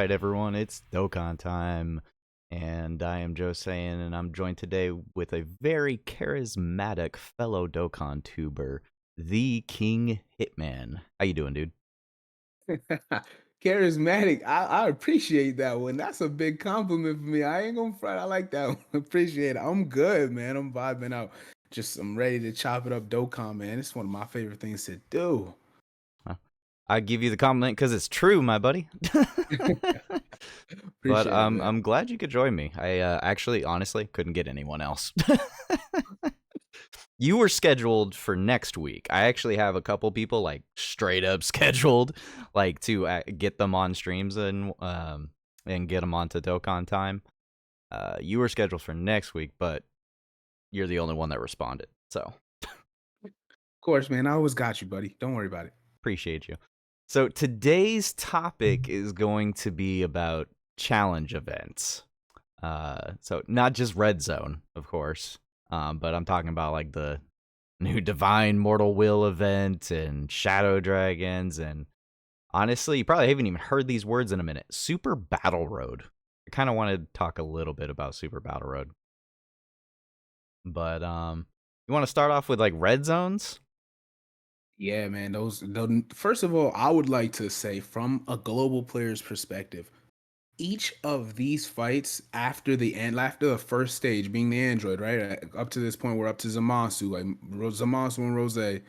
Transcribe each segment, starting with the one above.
right, everyone, it's Dokkan time, and I am Joe Saiyan, and I'm joined today with a very charismatic fellow Dokkan tuber, the Kiing Hiitman. How you doing, dude? Charismatic. I appreciate that one. That's a big compliment for me. I ain't gonna front. I like that one. Appreciate it. I'm good, man. I'm vibing out. I'm ready to chop it up. Dokkan, man. It's one of my favorite things to do. Huh. I give you the compliment because it's true, my buddy. But Appreciate it, man. I'm glad you could join me. I actually, honestly, couldn't get anyone else. You were scheduled for next week. I actually have a couple people like straight up scheduled, like to get them on streams and get them onto Dokkan time. You were scheduled for next week, but you're the only one that responded. So Of course, man. I always got you, buddy. Don't worry about it. appreciate you. So today's topic is going to be about challenge events. So not just Red Zone, of course, but I'm talking about like the new Divine Mortal Will event and Shadow Dragons, and honestly, you probably haven't even heard these words in a minute. Super Battle Road. I kind of want to talk a little bit about Super Battle Road, but you want to start off with like red zones? Yeah, man. First of all, I would like to say from a global player's perspective, each of these fights after the first stage being the android, right? Up to this point, we're up to Zamasu, like Zamasu and Rose. Right.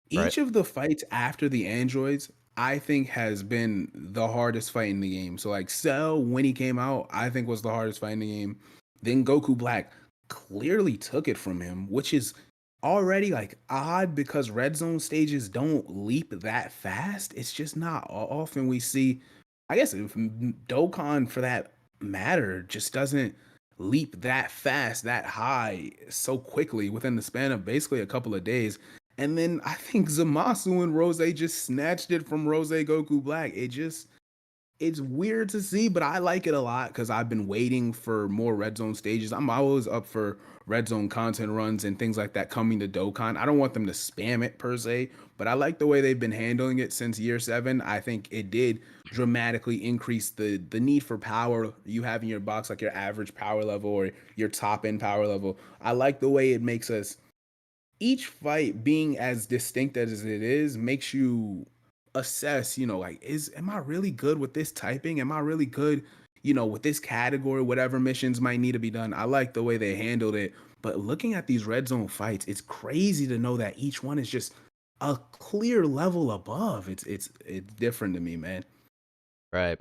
Each of the fights after the androids, I think, has been the hardest fight in the game. So like Cell, when he came out, I think was the hardest fight in the game. Then Goku Black clearly took it from him, which is already like odd because red zone stages don't leap that fast. It's just not often we see. I guess if Dokkan, for that matter, just doesn't leap that fast, that high, so quickly within the span of basically a couple of days. And then I think Zamasu and Rose just snatched it from Rose Goku Black. It's weird to see, but I like it a lot because I've been waiting for more red zone stages. I'm always up for red zone content runs and things like that coming to Dokkan. I don't want them to spam it per se, but I like the way they've been handling it since year 7. I think it did dramatically increase the need for power you have in your box, like your average power level or your top end power level. I like the way it makes us, each fight being as distinct as it is makes you assess, like, is am I really good with this typing? Am I really good, with this category, whatever missions might need to be done? I like the way they handled it. But looking at these red zone fights, it's crazy to know that each one is just a clear level above. It's different to me, man. Right.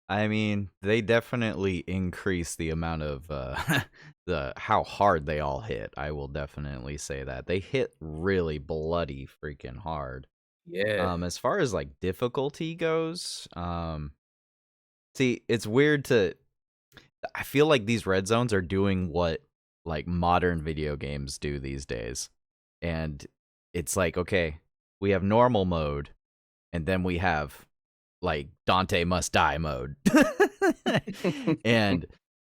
I mean, they definitely increase the amount of the how hard they all hit. I will definitely say that. They hit really bloody freaking hard. Yeah. As far as like difficulty goes, see, it's weird to I feel like these red zones are doing what like modern video games do these days. And it's like, okay, we have normal mode and then we have like Dante must die mode. And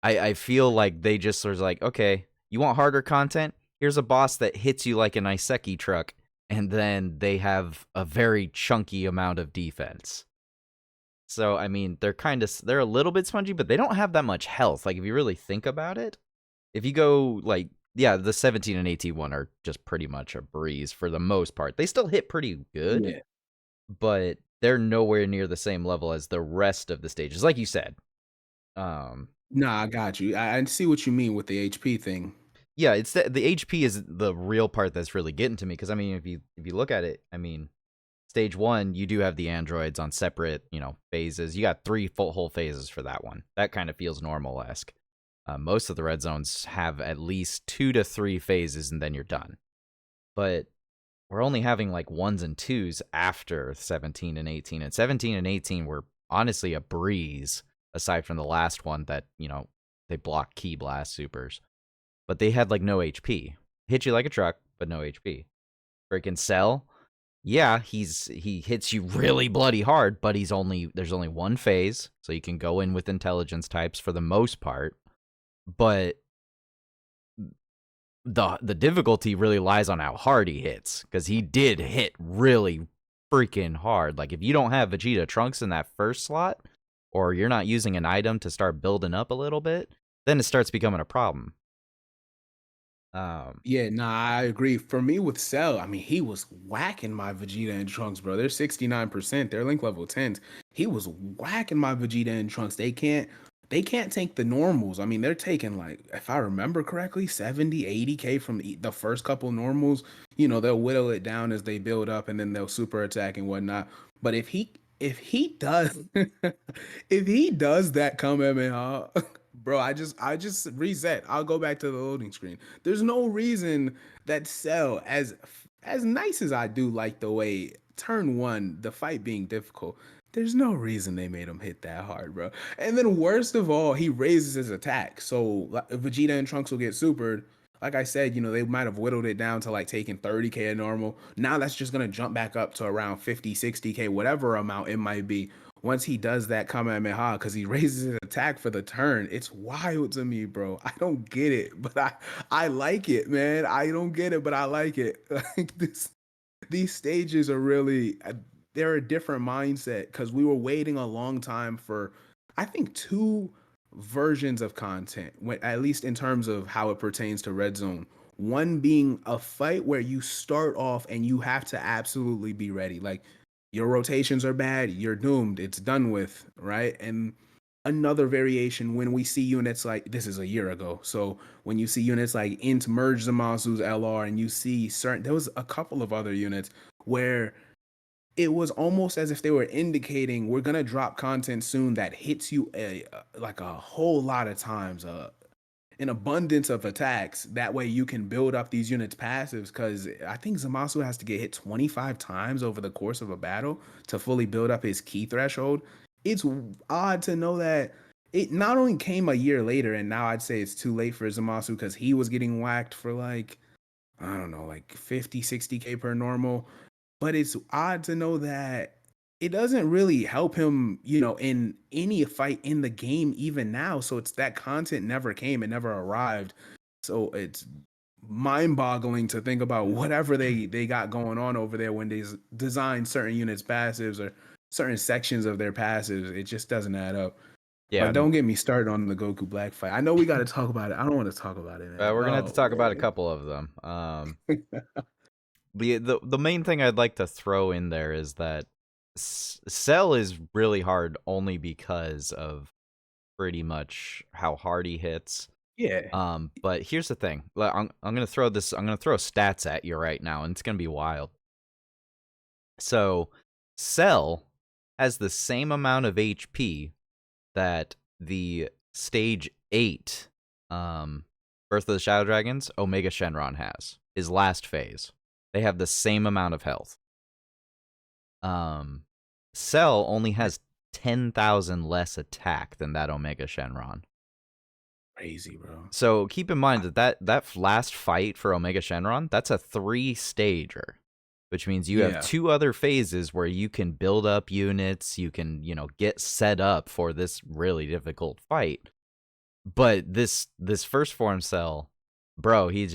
I feel like they just sort of like, okay, you want harder content? Here's a boss that hits you like an Iseki truck, and then they have a very chunky amount of defense. So I mean, they're a little bit spongy, but they don't have that much health. Like if you really think about it, if you go like yeah, the 17 and 18 one are just pretty much a breeze for the most part. They still hit pretty good, Yeah. but they're nowhere near the same level as the rest of the stages. Like you said, Nah, I got you. I see what you mean with the HP thing. yeah, it's the HP is the real part that's really getting to me because I mean, if you look at it, I mean, stage 1 you do have the androids on separate phases. You got 3 full whole phases for that one. That kind of feels normal esque. Most of the red zones have at least 2 to 3 phases and then you're done. But we're only having like 1s and 2s after 17 and 18, and 17 and 18 were honestly a breeze aside from the last one that they block key blast supers, but they had like no HP. Hit you like a truck, but no HP. Freaking Cell, yeah, he hits you really bloody hard, but there's only one phase, so you can go in with intelligence types for the most part. But the difficulty really lies on how hard he hits, because he did hit really freaking hard. Like if you don't have Vegeta Trunks in that first slot, or you're not using an item to start building up a little bit, then it starts becoming a problem. Um, Yeah, nah, I agree. For me with Cell, I mean, he was whacking my Vegeta and Trunks, bro. They're 69%. They're link level 10s. He was whacking my Vegeta and Trunks. They can't take the normals. I mean, they're taking like, if I remember correctly, 70, 80K from the first couple normals. They'll whittle it down as they build up and then they'll super attack and whatnot. But if he does if he does that Kamehameha, bro, I just reset. I'll go back to the loading screen. There's no reason that Cell, as nice as I do like the way turn one, the fight being difficult, there's no reason they made him hit that hard, bro. And then worst of all, he raises his attack. So Vegeta and Trunks will get supered. Like I said, they might have whittled it down to like taking 30K a normal. Now that's just gonna jump back up to around 50, 60K, whatever amount it might be. Once he does that Kamehameha, because he raises his attack for the turn, it's wild to me, bro. I don't get it, but I like it, man. I don't get it, but I like it. Like these stages are really they're a different mindset because we were waiting a long time for, I think, two versions of content, at least in terms of how it pertains to Red Zone. One being a fight where you start off and you have to absolutely be ready. Like your rotations are bad, you're doomed. It's done with, right? And another variation when we see units like, this is a year ago. So when you see units like Int merge Zamasu's LR, and you see there was a couple of other units where it was almost as if they were indicating we're gonna drop content soon that hits you like a whole lot of times, an abundance of attacks. That way you can build up these units' passives. Because I think Zamasu has to get hit 25 times over the course of a battle to fully build up his key threshold. It's odd to know that it not only came a year later, and now I'd say it's too late for Zamasu because he was getting whacked for like, I don't know, like 50, 60K per normal. But it's odd to know that it doesn't really help him, in any fight in the game, even now. So it's that content never came, it never arrived. So it's mind-boggling to think about whatever they got going on over there when they design certain units' passives or certain sections of their passives. It just doesn't add up. yeah, But don't get me started on the Goku Black fight. I know we got to talk about it. I don't want to talk about it, man. we're gonna have to Oh talk about a man. couple of them. The main thing I'd like to throw in there is that Cell is really hard only because of pretty much how hard he hits. Yeah. But here's the thing. I'm gonna throw this. I'm gonna throw stats at you right now, and it's gonna be wild. So, Cell has the same amount of HP that the stage 8, Birth of the Shadow Dragons, Omega Shenron has. His last phase. They have the same amount of health. Cell only has 10,000 less attack than that Omega Shenron. Crazy, bro. So keep in mind that last fight for Omega Shenron, that's a 3-stager, which means you have Yeah. 2 other phases where you can build up units, you can, get set up for this really difficult fight. But this first form Cell, bro, he's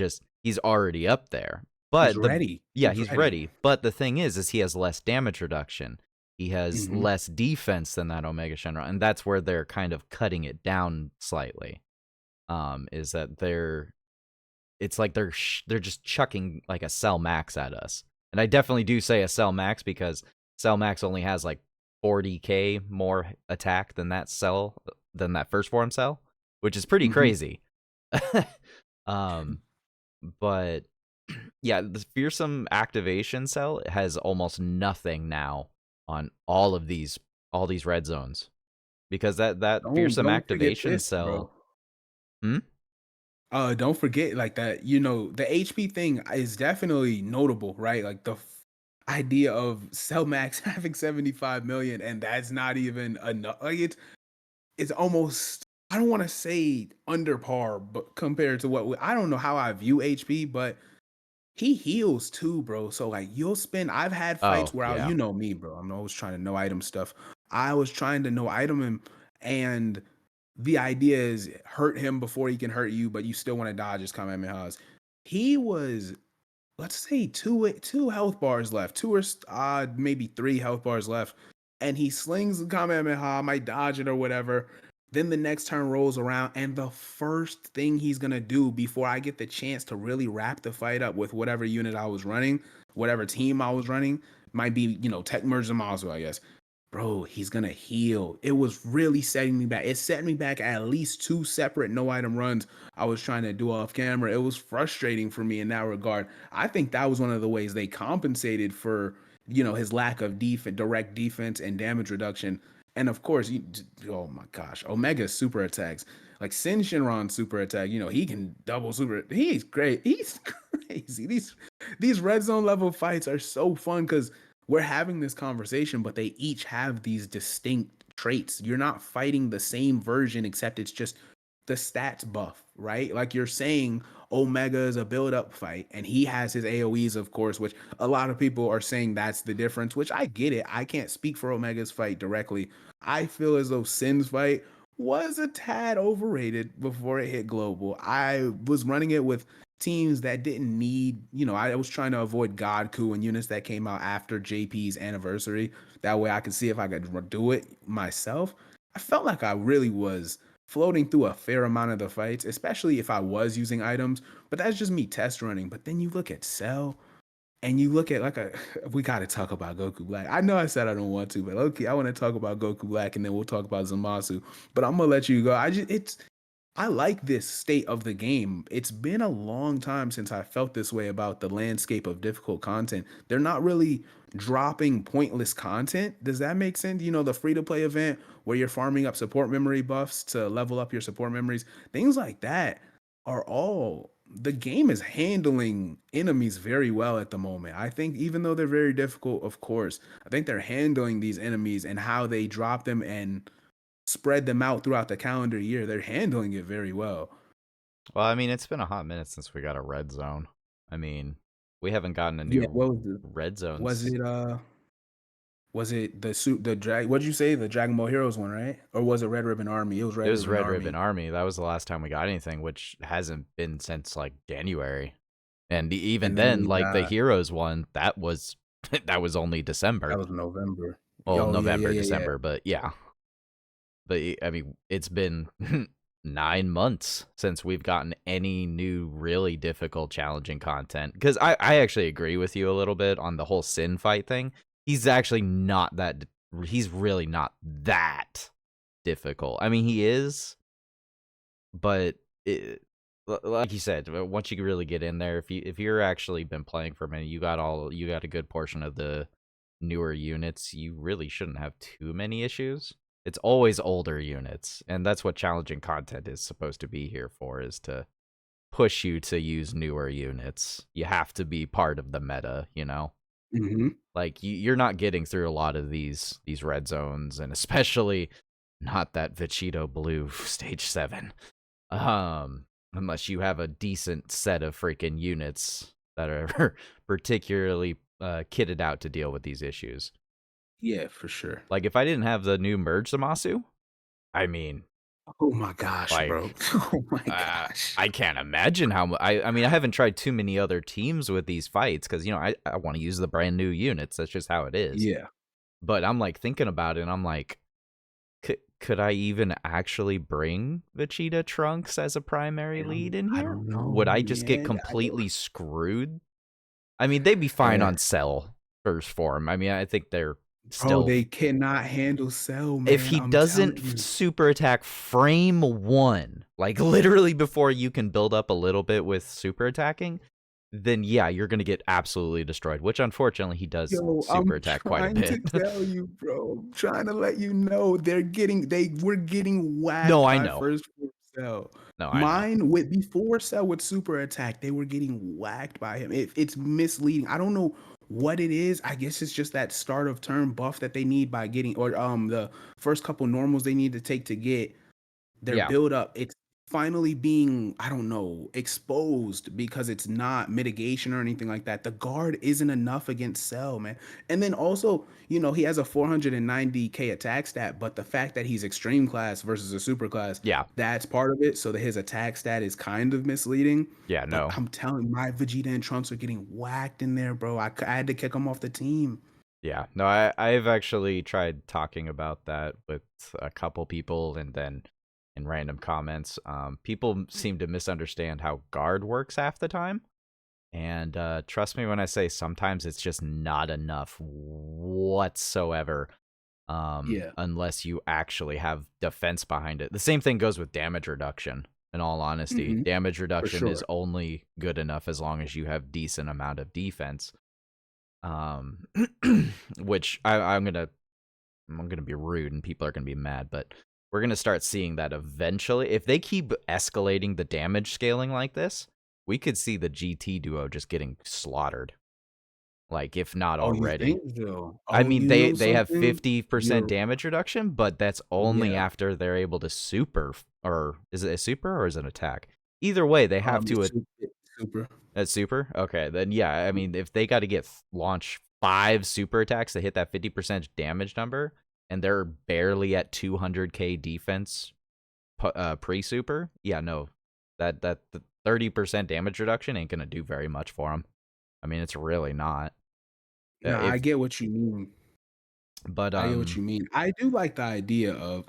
already up there. He's But ready. he's ready. But the thing is he has less damage reduction. He has Mhm. less defense than that Omega Shenron, and that's where they're kind of cutting it down slightly. Is that it's like they're just chucking like a Cell Max at us. And I definitely do say a Cell Max because Cell Max only has like 40K more attack than that first form Cell, which is pretty Mhm. crazy. But yeah, the fearsome activation Cell has almost nothing now on all these red zones, because that fearsome Don't forget activation this, bro. Cell. Hmm? Don't forget like that, the HP thing is definitely notable, right? Like the idea of Cell Max having 75 million, and that's not even enough. Like it's almost, I don't want to say under par, but compared to I don't know how I view HP, but he heals too, bro. So like I've had fights Oh where yeah. you know me, bro. I'm always trying to no item stuff. I was trying to no item him, and the idea is hurt him before he can hurt you, but you still want to dodge his Kamehamehas. He was, let's say, two health bars left, two or maybe 3 health bars left. and he slings the Kamehameha, I might dodge it or whatever. Then the next turn rolls around, and the first thing he's gonna do before I get the chance to really wrap the fight up with whatever unit I was running, whatever team I was running, might be, Tech Merge Zamasu, I guess. Bro, he's gonna heal. It was really setting me back. It set me back at least two separate no item runs I was trying to do off camera. It was frustrating for me in that regard. I think that was one of the ways they compensated for, his lack of direct defense and damage reduction. And of course, oh my gosh, Omega's super attacks. Like Sin Shinron's super attack, he can double super. He's great. He's crazy. These red zone level fights are so fun because we're having this conversation, but they each have these distinct traits. You're not fighting the same version, except it's just the stats buff, right? Like you're saying, Omega is a build up fight, and he has his AoEs, of course, which a lot of people are saying that's the difference, which I get it. I can't speak for Omega's fight directly. I feel as though Sin's fight was a tad overrated before it hit global. I was running it with teams that didn't need, I was trying to avoid God Coup and units that came out after JP's anniversary. That way I could see if I could do it myself. I felt like I really was floating through a fair amount of the fights, especially if I was using items, but that's just me test running. But then you look at Cell and you look at we got to talk about Goku Black. I know I said I don't want to, but okay, I want to talk about Goku Black and then we'll talk about Zamasu. But I'm gonna let you go. I like this state of the game. It's been a long time since I felt this way about the landscape of difficult content. They're not really dropping pointless content. Does that make sense? The free to play event where you're farming up support memory buffs to level up your support memories, things like that are all the game is handling enemies very well at the moment. I think even though they're very difficult, of course, I think they're handling these enemies and how they drop them and spread them out throughout the calendar year. They're handling it very well. Well, I mean, it's been a hot minute since we got a red zone. I mean, we haven't gotten a Yeah, new what was the red was zones. it the suit the drag what did you say? The Dragon Ball Heroes one, right? Or was it Red Ribbon Army? It was It Red was Ribbon Red Ribbon Army. Army. That was the last time we got anything, which hasn't been since like January. And even And then then, we like the got Heroes one, that was that was only that December. was November. Well, Oh yeah, yeah, November, yeah, yeah. December, but yeah. But I mean, it's been 9 months since we've gotten any new really difficult, challenging content. Because I actually agree with you a little bit on the whole Sin fight thing. He's actually not that. He's really not that difficult. I mean, he is, but like you said, once you really get in there, if you're actually been playing for a minute, you got a good portion of the newer units. You really shouldn't have too many issues. It's always older units, and that's what challenging content is supposed to be here for, is to push you to use newer units. You have to be part of the meta, you know? Hmm. Like you're not getting through a lot of these red zones, and especially not that Vegito Blue stage 7. Unless you have a decent set of freaking units that are particularly kitted out to deal with these issues. Yeah, for sure. Like if I didn't have the new merge Zamasu, I mean, Oh my gosh, bro. like Oh my gosh. I can't imagine how I mean, I haven't tried too many other teams with these fights because I want to use the brand new units. That's just how it is. Yeah. But I'm like thinking about it, and I'm like, could I even actually bring Vegeta Trunks as a primary lead in I here? don't know, Would I just get man. completely screwed? I mean, they'd be fine Yeah. on Cell first form. I mean, I think they're Bro, still. they cannot handle Cell, If man. he I'm telling doesn't you. super attack frame 1, like literally before you can build up a little bit with super attacking, then yeah, you're going to get absolutely destroyed, which unfortunately he does Yo, super I'm attack quite a trying to bit. tell you, bro. I'm trying to let you know they were getting No, whacked I by know. first form Cell. No, I know. Mine with before Cell with super attack, they were getting whacked by him. It's misleading. I don't know what it is. I guess it's just that start of turn buff that they need by getting, or the first couple normals they need to take to get their Yeah. build up. It's finally being, I don't know, exposed because it's not mitigation or anything like that. The guard isn't enough against Cell, man. And then also, he has a 490k attack stat, but the fact that he's extreme class versus a super class, Yeah. that's part of it. So that his attack stat is kind of misleading. Yeah, But no. I'm telling you, my Vegeta and Trunks are getting whacked in there, bro. I had to kick him off the team. Yeah, no, I've actually tried talking about that with a couple people, and then in random comments, people seem to misunderstand how guard works half the time. And trust me when I say sometimes it's just not enough whatsoever, Yeah. unless you actually have defense behind it. The same thing goes with damage reduction. In all honesty, Hmm. damage For reduction is sure. only good enough as long as you have decent amount of defense. Um, which I'm gonna be rude and people are gonna be mad, but we're gonna start seeing that eventually. If they keep escalating the damage scaling like this, we could see the GT duo just getting slaughtered. Like, if not Oh, you already. think so? I Oh, mean, you know they have something? 50% You're damage reduction, but that's only Yeah. after they're able to super, or is it a super or is it an attack? Either way, they have to It's super. at super. Okay, then yeah, I mean, if they got to get launch 5 super attacks to hit that 50% damage number, and they're barely at 200k defense pre super, yeah, no, that the 30% damage reduction ain't gonna do very much for them. I mean, it's really not. No, I If get what you mean. but I get what you mean. I do like the idea of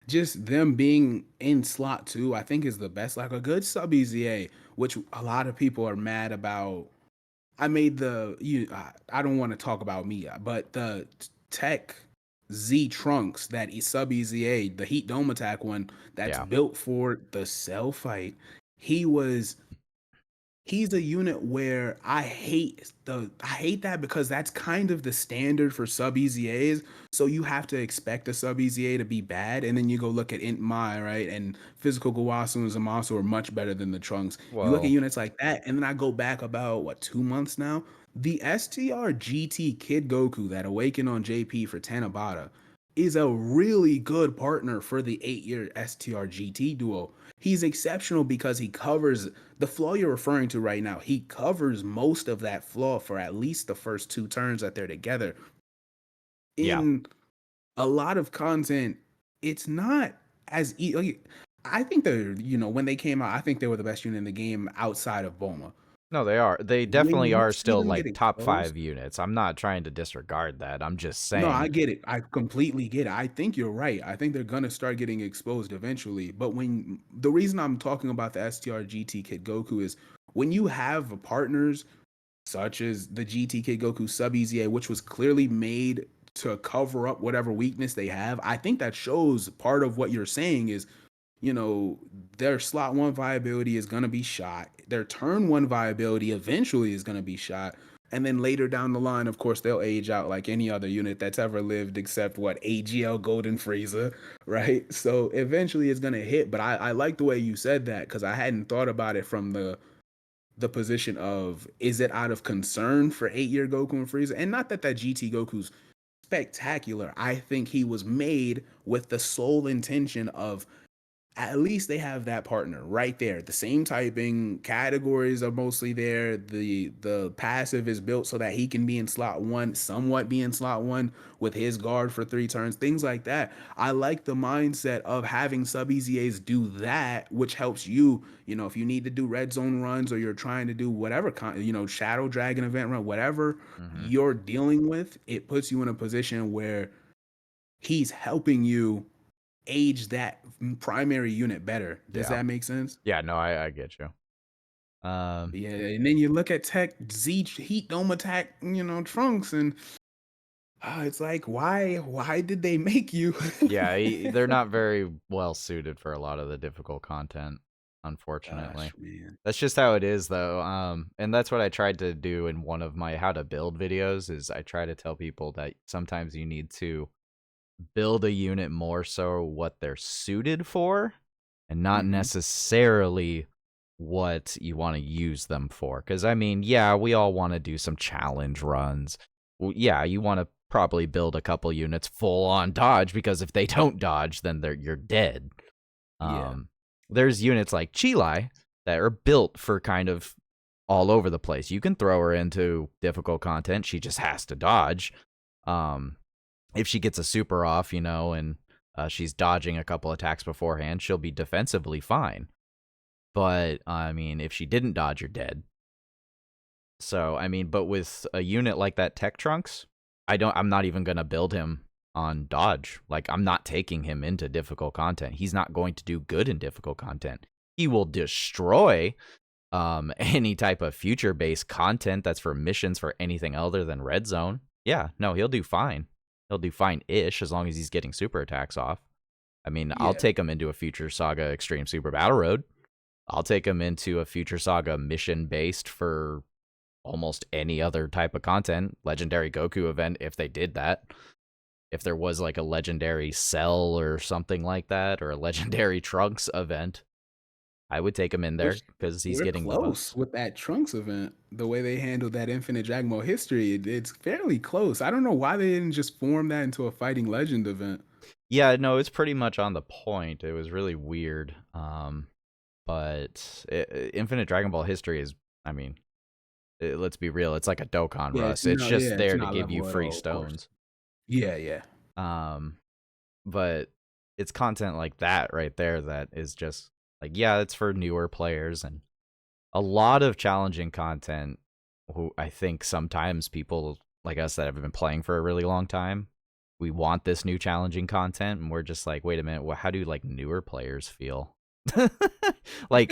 just them being in slot 2, I think is the best, like a good sub EZA, which a lot of people are mad about. I made I don't want to talk about me, but the Tech Z Trunks that sub EZA, the Heat Dome attack one that's yeah, built for the cell fight, he was he's a unit where I hate that because that's kind of the standard for sub EZAs. So you have to expect a sub EZA to be bad, and then you go look at Int Mai, right? And physical Gawasu and Zamasu are much better than the Trunks. You look at well, units like that, and then I go back about what 2 months now. The STR GT Kid Goku that awakened on JP for Tanabata is a really good partner for the 8-year STR GT duo. He's exceptional because he covers the flaw you're referring to right now. He covers most of that flaw for at least the first 2 turns that they're together. yeah, In a lot of content, it's not as like, I think they're, when they came out, I think they were the best unit in the game outside of Boma. no, they are. They When definitely you are see still them get like top exposed, 5 units. I'm not trying to disregard that. I'm just no, I saying, get it. I completely get it. I think you're right. I think they're gonna start getting exposed eventually. But when the reason I'm talking about the STR GT Kid Goku is when you have partners such as the GT Kid Goku Sub EZA, which was clearly made to cover up whatever weakness they have. I think that shows part of what you're saying is, you know, their slot 1 viability is going to be shot. Their turn 1 viability eventually is going to be shot. And then later down the line, of course, they'll age out like any other unit that's ever lived except what AGL Golden Frieza, right? So eventually it's going to hit. But I like the way you said that because I hadn't thought about it from the position of is it out of concern for 8-year Goku and Frieza? And not that GT Goku's spectacular. I think he was made with the sole intention of at least they have that partner right there. The same typing categories are mostly there. The passive is built so that he can be in slot 1, somewhat be in slot 1 with his guard for 3 turns, things like that. I like the mindset of having sub EZAs do that, which helps you, if you need to do red zone runs or you're trying to do whatever shadow dragon event run, whatever hmm you're dealing with, it puts you in a position where he's helping you age that primary unit better. Does yeah, that make sense? yeah. No, I get you. Um, Yeah, and then you look at Tech Z Heat Dome Attack, Trunks, and it's like, why did they make you? yeah, they're not very well suited for a lot of the difficult content, unfortunately. Gosh, man. That's just how it is, though. And that's what I tried to do in one of my how to build videos. Is I try to tell people that sometimes you need to build a unit more so what they're suited for and not Hmm. necessarily what you want to use them for. Because, I mean, yeah, we all want to do some challenge runs. Well, yeah, you want to probably build a couple units full on dodge because if they don't dodge, then you're dead. Yeah. Um, there's units like Chilai that are built for kind of all over the place. You can throw her into difficult content; she just has to dodge. Um, if she gets a super off, and she's dodging a couple attacks beforehand, she'll be defensively fine. But I mean, if she didn't dodge, you're dead. So I mean, but with a unit like that Tech Trunks, I'm not even gonna build him on dodge. Like, I'm not taking him into difficult content. He's not going to do good in difficult content. He will destroy any type of future based content that's for missions for anything other than red zone. Yeah, no, he'll do fine. He'll do fine-ish as long as he's getting super attacks off. I mean, I'll Yeah. take him into a Future Saga Extreme Super Battle Road. I'll take him into a Future Saga mission based for almost any other type of content. Legendary Goku event, if they did that. If there was like a legendary Cell or something like that, or a legendary Trunks event, I would take him in there Which because he's we're getting close buffs. with that Trunks event. The way they handled that Infinite Dragon Ball history, it's fairly close. I don't know why they didn't just form that into a Fighting Legend event. Yeah, no, it's pretty much on the point. It was really weird. But Infinite Dragon Ball history is, I mean, let's be real, it's like a Dokkan Russ. It's just It's there to not give you level at free all, of course. stones. Yeah, yeah. Um, but it's content like that right there that is just like, yeah, it's for newer players and a lot of challenging content. Who I think sometimes people like us that have been playing for a really long time, we want this new challenging content, and we're just like, wait a minute, how do like newer players feel? like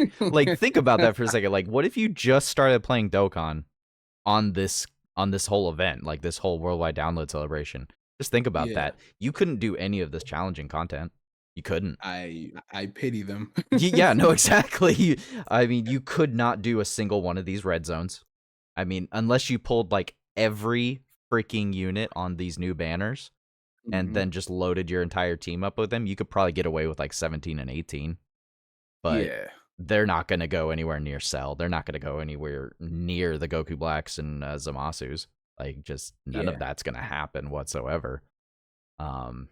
think about that for a second. Like, what if you just started playing Dokkan on this whole event, like this whole worldwide download celebration? Just think about Yeah. that. You couldn't do any of this challenging content. You couldn't. I pity them. Yeah, no, exactly. I mean, you could not do a single one of these red zones. I mean, unless you pulled like every freaking unit on these new banners and Mhm. then just loaded your entire team up with them, you could probably get away with like 17 and 18. But Yeah. they're not going to go anywhere near Cell. They're not going to go anywhere near the Goku Blacks and Zamasus. Like, just none of Yeah. that's going to happen whatsoever. Um,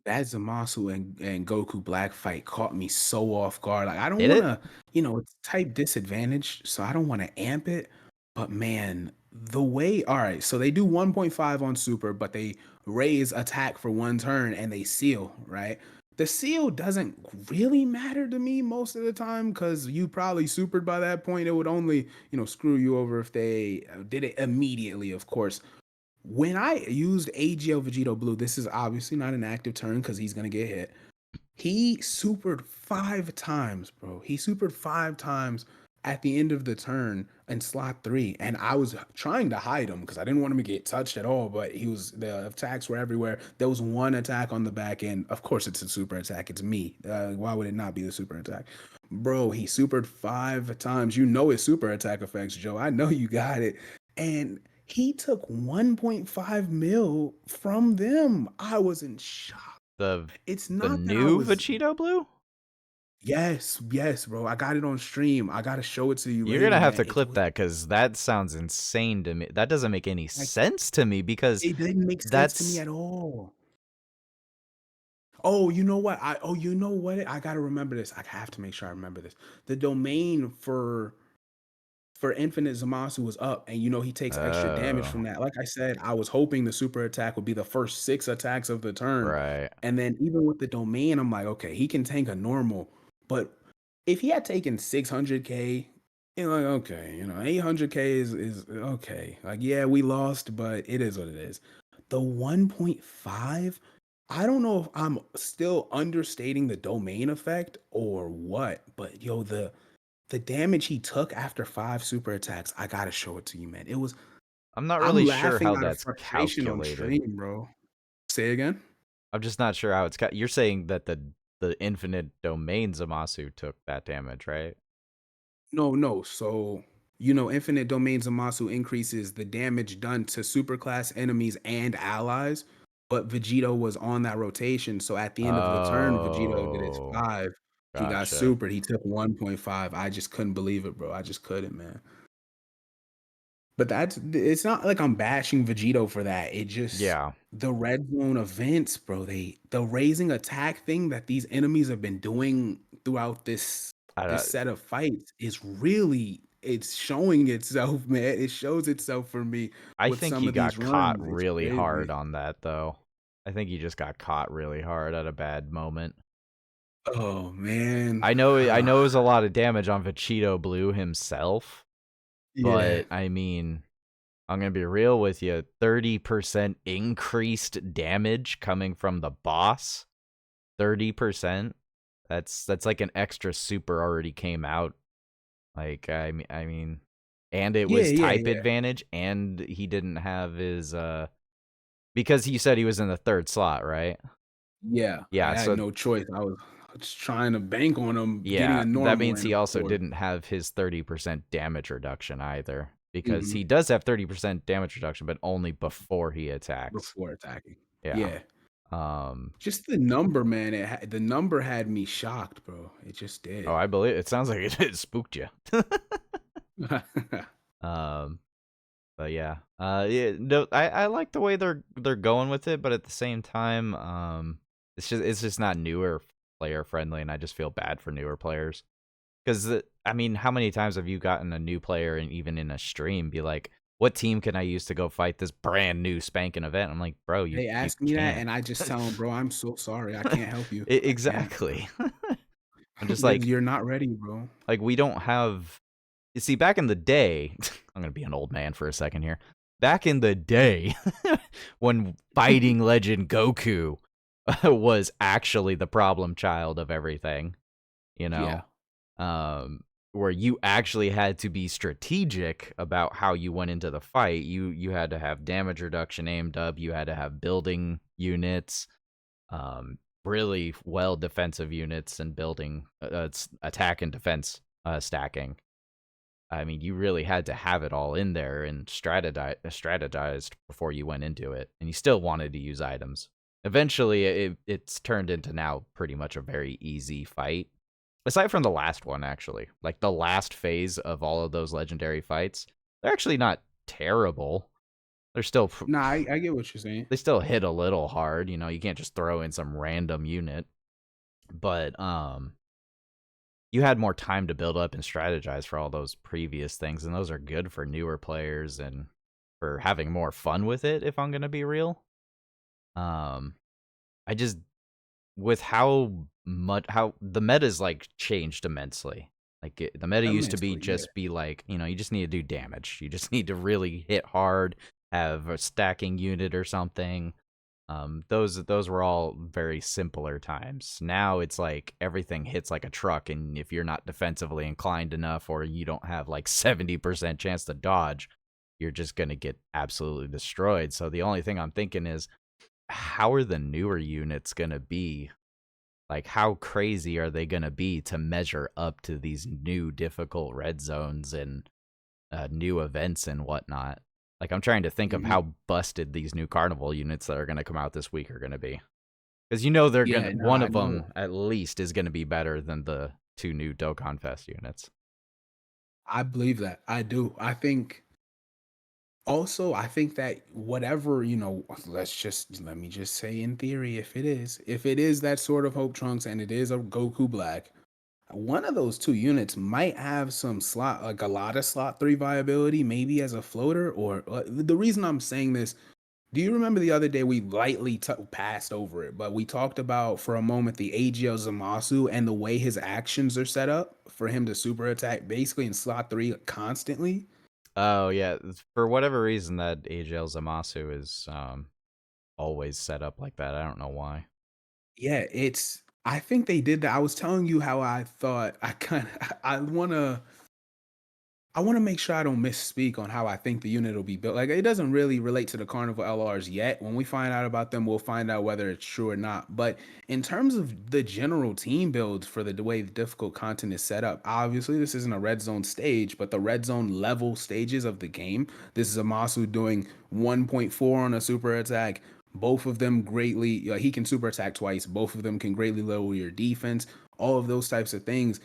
That Zamasu and Goku Black fight caught me so off guard. Like I don't did want it? to, it's type disadvantage, so I don't want to amp it. But man, the way, all right, so they do 1.5 on super, but they raise attack for one turn and they seal, right? The seal doesn't really matter to me most of the time because you probably supered by that point. It would only, screw you over if they did it immediately, of course. When I used AGL Vegito Blue, this is obviously not an active turn because he's gonna get hit. He supered 5 times, bro. He supered 5 times at the end of the turn in slot 3, and I was trying to hide him because I didn't want him to get touched at all. But the attacks were everywhere. There was one attack on the back end. Of course, it's a super attack. It's me. Why would it not be the super attack, bro? He supered 5 times. You know his super attack effects, Joe. I know you got it, and he took 1.5 mil from them. I was in shock. The It's the not that I new was. Vegito Blue? Yes, yes, bro. I got it on stream. I gotta show it to you You're later, gonna have man. to clip that because that sounds insane to me. That doesn't make any sense to me because It didn't make sense to me that's at all. Oh, you know what? You know what? I gotta remember this. I have to make sure I remember this. The domain for Infinite Zamasu was up, and he takes extra damage oh from that. Like I said, I was hoping the super attack would be the first 6 attacks of the turn. right. And then even with the domain, I'm like, okay, he can tank a normal. But if he had taken 600k, like, okay, 800k is okay. Like, yeah, we lost, but it is what it is. The 1.5, I don't know if I'm still understating the domain effect or what, but yo, the damage he took after 5 super attacks, I gotta show it to you, man. I'm not I'm really sure laughing how out of that's frustration on calculated. stream, bro. Say again? I'm just not sure how it's you're saying that the infinite domain Zamasu took that damage, right? No, no. So, Infinite Domains of Masu increases the damage done to superclass enemies and allies, but Vegito was on that rotation. So at the end of the turn, Vegito did his Oh, 5. He got gotcha. supered. He took 1.5. I just couldn't believe it, bro. I just couldn't, man. But it's not like I'm bashing Vegito for that. It just Yeah. the red zone events, bro. The raising attack thing that these enemies have been doing throughout this I, set of fights is really it's showing itself, man. It shows itself for me I with think some he of these got caught runs. It's really hard crazy. on that though. I think he just got caught really hard at a bad moment. Oh man. I know it was a lot of damage on Vegito Blue himself, Yeah. but I mean, I'm gonna be real with you. 30% increased damage coming from the boss. 30%. That's like an extra super already came out. Like I mean, and it Yeah, was yeah, type yeah, advantage, and he didn't have his because you said he was in the third slot, right? yeah. I Yeah, had so no choice. I was just trying to bank on him getting yeah, a that normal, means and he of also course, didn't have his 30% damage reduction either. Because mhm, he does have 30% damage reduction, but only before he attacks. before attacking. Yeah. Yeah. Um Just the number, man. The number had me shocked, bro. It just oh, did. I believe it sounds like it spooked you. um But yeah, yeah, no, I like the way they're going with it, but at the same time, it's just not newer player friendly, and I just feel bad for newer players because I mean, how many times have you gotten a new player and even in a stream be like, "What team can I use to go fight this brand new spanking event?" I'm like, bro, you They you ask me that, can't. and I just tell them, "Bro, I'm so sorry. I can't help you. I can't. Exactly. I'm just You're not ready, bro." like we don't have. You see, back in the day, I'm gonna be an old man for a second here. Back in the day, when fighting legend Goku was actually the problem child of everything, you Yeah. know, um, where you actually had to be strategic about how you went into the fight. You had to have damage reduction aimed up. You had to have building units, really well defensive units, and building attack and defense stacking. I mean, you really had to have it all in there and strategized before you went into it, and you still wanted to use items. Eventually, it's turned into now pretty much a very easy fight. Aside from the last one, actually, like the last phase of all of those legendary fights, they're actually not terrible. They're still Nah, I get what you're saying. they still hit a little hard. You know, you can't just throw in some random unit, but you had more time to build up and strategize for all those previous things, and those are good for newer players and for having more fun with it, if I'm gonna be real. um I just, with how the meta's like changed immensely. Like the meta used to be Immensely, yeah. just be like, you just need to do damage, you just need to really hit hard, have a stacking unit or something. Those were all very simpler times. Now it's like everything hits like a truck, and if you're not defensively inclined enough, or you don't have like 70% chance to dodge, you're just gonna get absolutely destroyed. So the only thing I'm thinking is, how are the newer units gonna be? Like, how crazy are they gonna be to measure up to these new difficult red zones and new events and whatnot? Like, I'm trying to think of Mhm. how busted these new carnival units that are gonna come out this week are gonna be. Because you know they're Yeah, gonna nah, one I of know. them at least is gonna be better than the two new Dokkan Fest units. I believe that. I do. I think that whatever, let me just say in theory, if it is that sort of Hope Trunks and it is a Goku Black, one of those two units might have some slot, like a lot of slot three viability, maybe as a floater. Or the reason I'm saying this, do you remember the other day we lightly passed over it, but we talked about for a moment the AGL Zamasu and the way his actions are set up for him to super attack basically in slot three constantly? Oh yeah, for whatever reason that AJL Zamasu is always set up like that. I don't know why. Yeah, I think they did that. I was telling you how I thought I want to make sure I don't misspeak on how I think the unit will be built. Like it doesn't really relate to the Carnival LRs yet. When we find out about them, we'll find out whether it's true or not. But in terms of the general team builds for the way the difficult content is set up, obviously this isn't a red zone stage, but the red zone level stages of the game. This is Amasu doing 1.4 on a super attack. Both of them greatly, he can super attack twice. Both of them can greatly lower your defense. All of those types of things,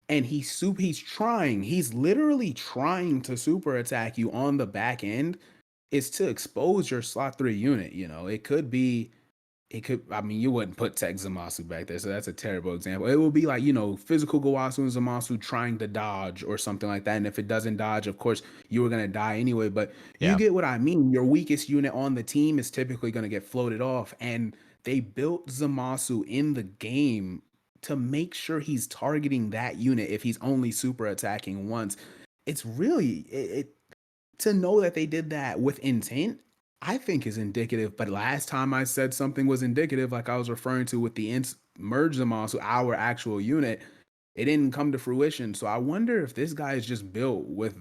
and he's literally trying to super attack you on the back end, is to expose your slot 3 unit. I mean, you wouldn't put Tech Zamasu back there, so that's a terrible example. It would be like, physical Gowasu and Zamasu trying to dodge or something like that, and if it doesn't dodge, of course, you were gonna die anyway, but you Yeah. get what I mean. Your weakest unit on the team is typically gonna get floated off, and they built Zamasu in the game to make sure he's targeting that unit if he's only super attacking once. It's really it to know that they did that with intent, I think is indicative. But last time I said something was indicative, like I was referring to with the merge them all, so our actual unit, it didn't come to fruition. So I wonder if this guy is just built with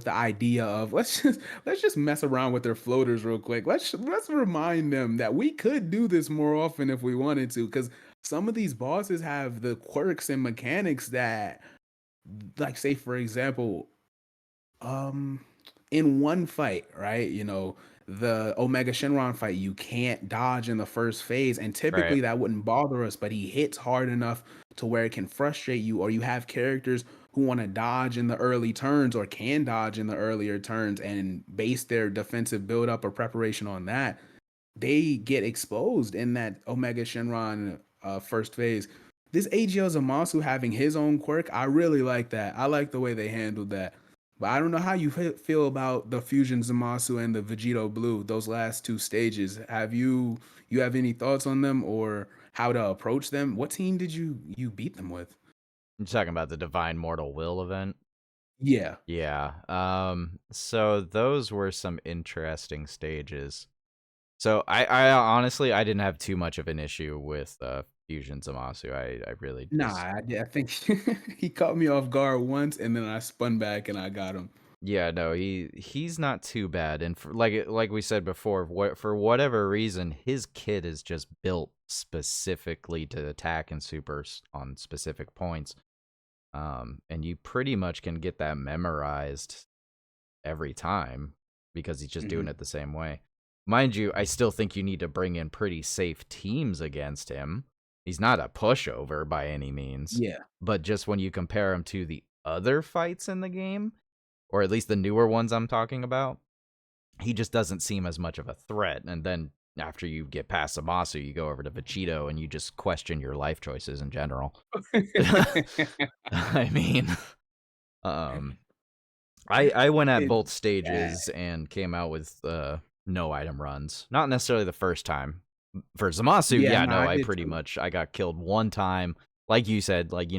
the idea of let's just mess around with their floaters real quick. Let's remind them that we could do this more often if we wanted to, because some of these bosses have the quirks and mechanics that, like, say for example, um, in one fight, right? The Omega Shenron fight, you can't dodge in the first phase, and Right. typically that wouldn't bother us, but he hits hard enough to where it can frustrate you, or you have characters who want to dodge in the early turns or can dodge in the earlier turns and base their defensive build up or preparation on that. They get exposed in that Omega Shenron first phase. This AGL Zamasu having his own quirk, I really like that. I like the way they handled that. But I don't know how you feel about the Fusion Zamasu and the Vegito Blue, those last two stages. You have any thoughts on them or how to approach them? What team did you beat them with? You're talking about the Divine Mortal Will event? Yeah. Yeah. So those were some interesting stages. So I honestly I didn't have too much of an issue with Fusion Zamasu. I really Nah, just I think he caught me off guard once and then I spun back and I got him. yeah, no, he's not too bad. And for, like we said before, for whatever reason, his kit is just built specifically to attack and supers on specific points. And you pretty much can get that memorized every time because he's just doing Mhm. it the same way. Mind you, I still think you need to bring in pretty safe teams against him. He's not a pushover by any means, Yeah. but just when you compare him to the other fights in the game, or at least the newer ones I'm talking about, he just doesn't seem as much of a threat. And then after you get past Zamasu, you go over to Vegito and you just question your life choices in general. I mean, um, I went at It's both bad. stages and came out with no item runs. Not necessarily the first time. For Zamasu, Yeah, yeah, no, no, I I did pretty too. much I got killed one time. Like you said, like,